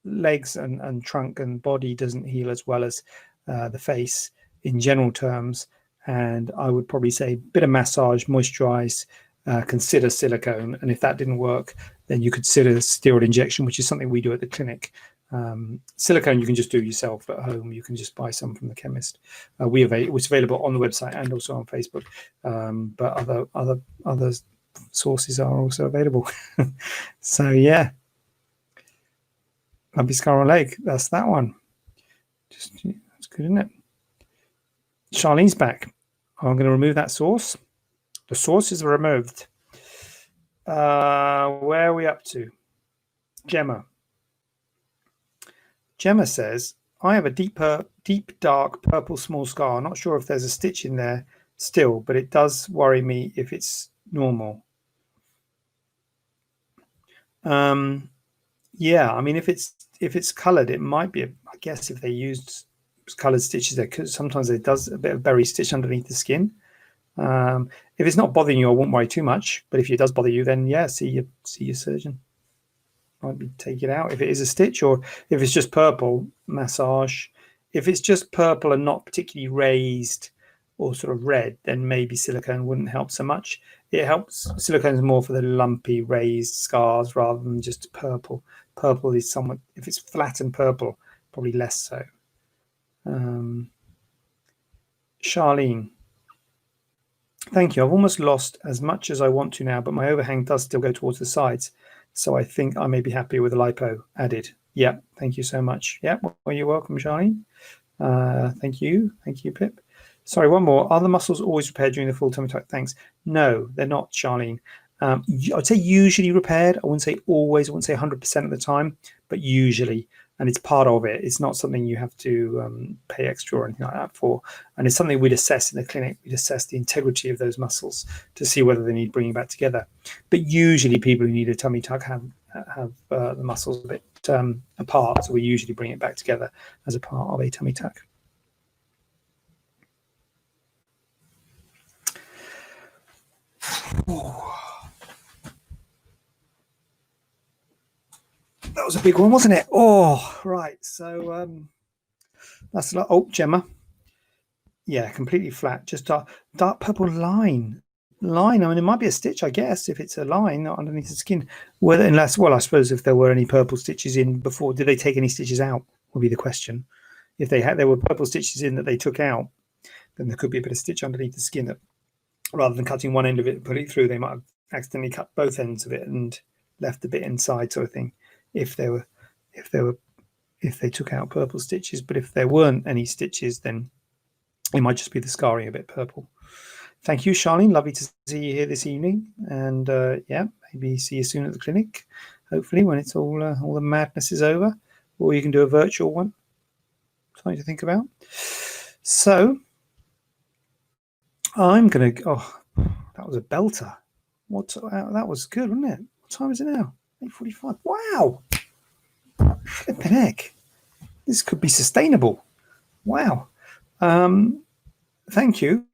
Legs and trunk and body doesn't heal as well as the face in general terms. And I would probably say a bit of massage, moisturize, consider silicone, and if that didn't work, then you consider steroid injection, which is something we do at the clinic. Silicone you can just do yourself at home. You can just buy some from the chemist. It's available on the website and also on Facebook, but other sources are also available. So yeah, lumpy scar on leg. That's that one. That's good, isn't it? Charlene's back. I'm going to remove that source. The source is removed. Where are we up to? Gemma. Gemma says, I have a deep, dark purple small scar. Not sure if there's a stitch in there still, but it does worry me if it's normal. Yeah, I mean, if it's colored, it might be. I guess if they used coloured stitches there, because sometimes it does a bit of berry stitch underneath the skin. If it's not bothering you, I won't worry too much. But if it does bother you, then yeah, see your surgeon. Might be take it out if it is a stitch, or if it's just purple, massage. If it's just purple and not particularly raised or sort of red, then maybe silicone wouldn't help so much. It helps. Silicone is more for the lumpy raised scars rather than just purple. Purple is somewhat, if it's flat and purple, probably less so. Charlene, thank you. I've almost lost as much as I want to now, but my overhang does still go towards the sides. So I think I may be happy with the lipo added. Yeah, thank you so much. Yeah, well, you're welcome, Charlene. Thank you. Thank you, Pip. Sorry, one more. Are the muscles always repaired during the full tummy tuck? Thanks. No, they're not, Charlene. I'd say usually repaired. I wouldn't say always. I wouldn't say 100% of the time, but usually. And it's part of it. It's not something you have to pay extra or anything like that for. And it's something we'd assess in the clinic. We'd assess the integrity of those muscles to see whether they need bringing back together. But usually people who need a tummy tuck have the muscles a bit apart. So we usually bring it back together as a part of a tummy tuck. That was a big one, wasn't it? Oh, right. So that's like, oh, Gemma. Yeah, completely flat. Just dark purple line. I mean, it might be a stitch, I guess, if it's a line not underneath the skin. Whether, unless, well, I suppose if there were any purple stitches in before, did they take any stitches out? Would be the question. If there were purple stitches in that they took out, then there could be a bit of stitch underneath the skin that, rather than cutting one end of it and putting it through, they might have accidentally cut both ends of it and left a bit inside, sort of thing. If they took out purple stitches, but if there weren't any stitches, then it might just be the scarring a bit purple. Thank you, Charlene. Lovely to see you here this evening, and yeah, maybe see you soon at the clinic. Hopefully, when it's all the madness is over, or you can do a virtual one. Something to think about. So, I'm gonna. Oh, that was a belter. That was good, wasn't it? What time is it now? 8:45. Wow. Flipping heck. This could be sustainable. Wow. Thank you.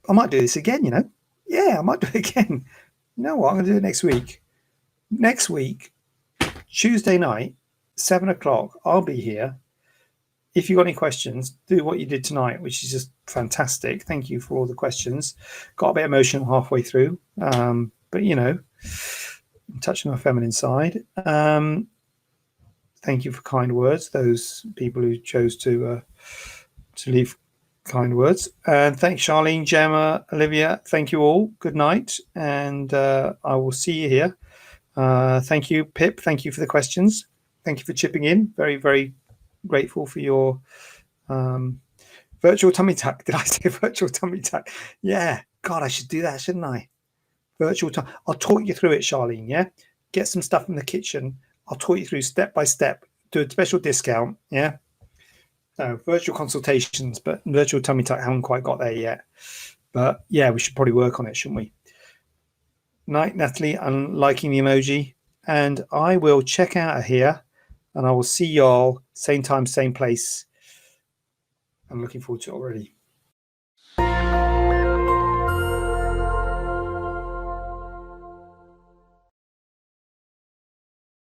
I might do this again, you know. Yeah, I might do it again. You know what? I'm going to do it next week. Next week, Tuesday night, 7 o'clock, I'll be here. If you've got any questions, do what you did tonight, which is just fantastic. Thank you for all the questions. Got a bit emotional halfway through, but, you know, I'm touching my feminine side. Thank you for kind words, those people who chose to leave kind words. And thanks, Charlene, Gemma, Olivia. Thank you all. Good night. And I will see you here. Thank you, Pip. Thank you for the questions. Thank you for chipping in. Very, very grateful for your virtual tummy tuck. Did I say virtual tummy tuck? Yeah. God, I should do that, shouldn't I? Virtual tummy. I'll talk you through it, Charlene, yeah? Get some stuff in the kitchen. I'll talk you through step by step. Do a special discount, yeah? No, virtual consultations, but virtual tummy tuck, haven't quite got there yet. But yeah, we should probably work on it, shouldn't we? Night, Natalie. I'm liking the emoji. And I will check out of here, and I will see y'all same time, same place. I'm looking forward to it already.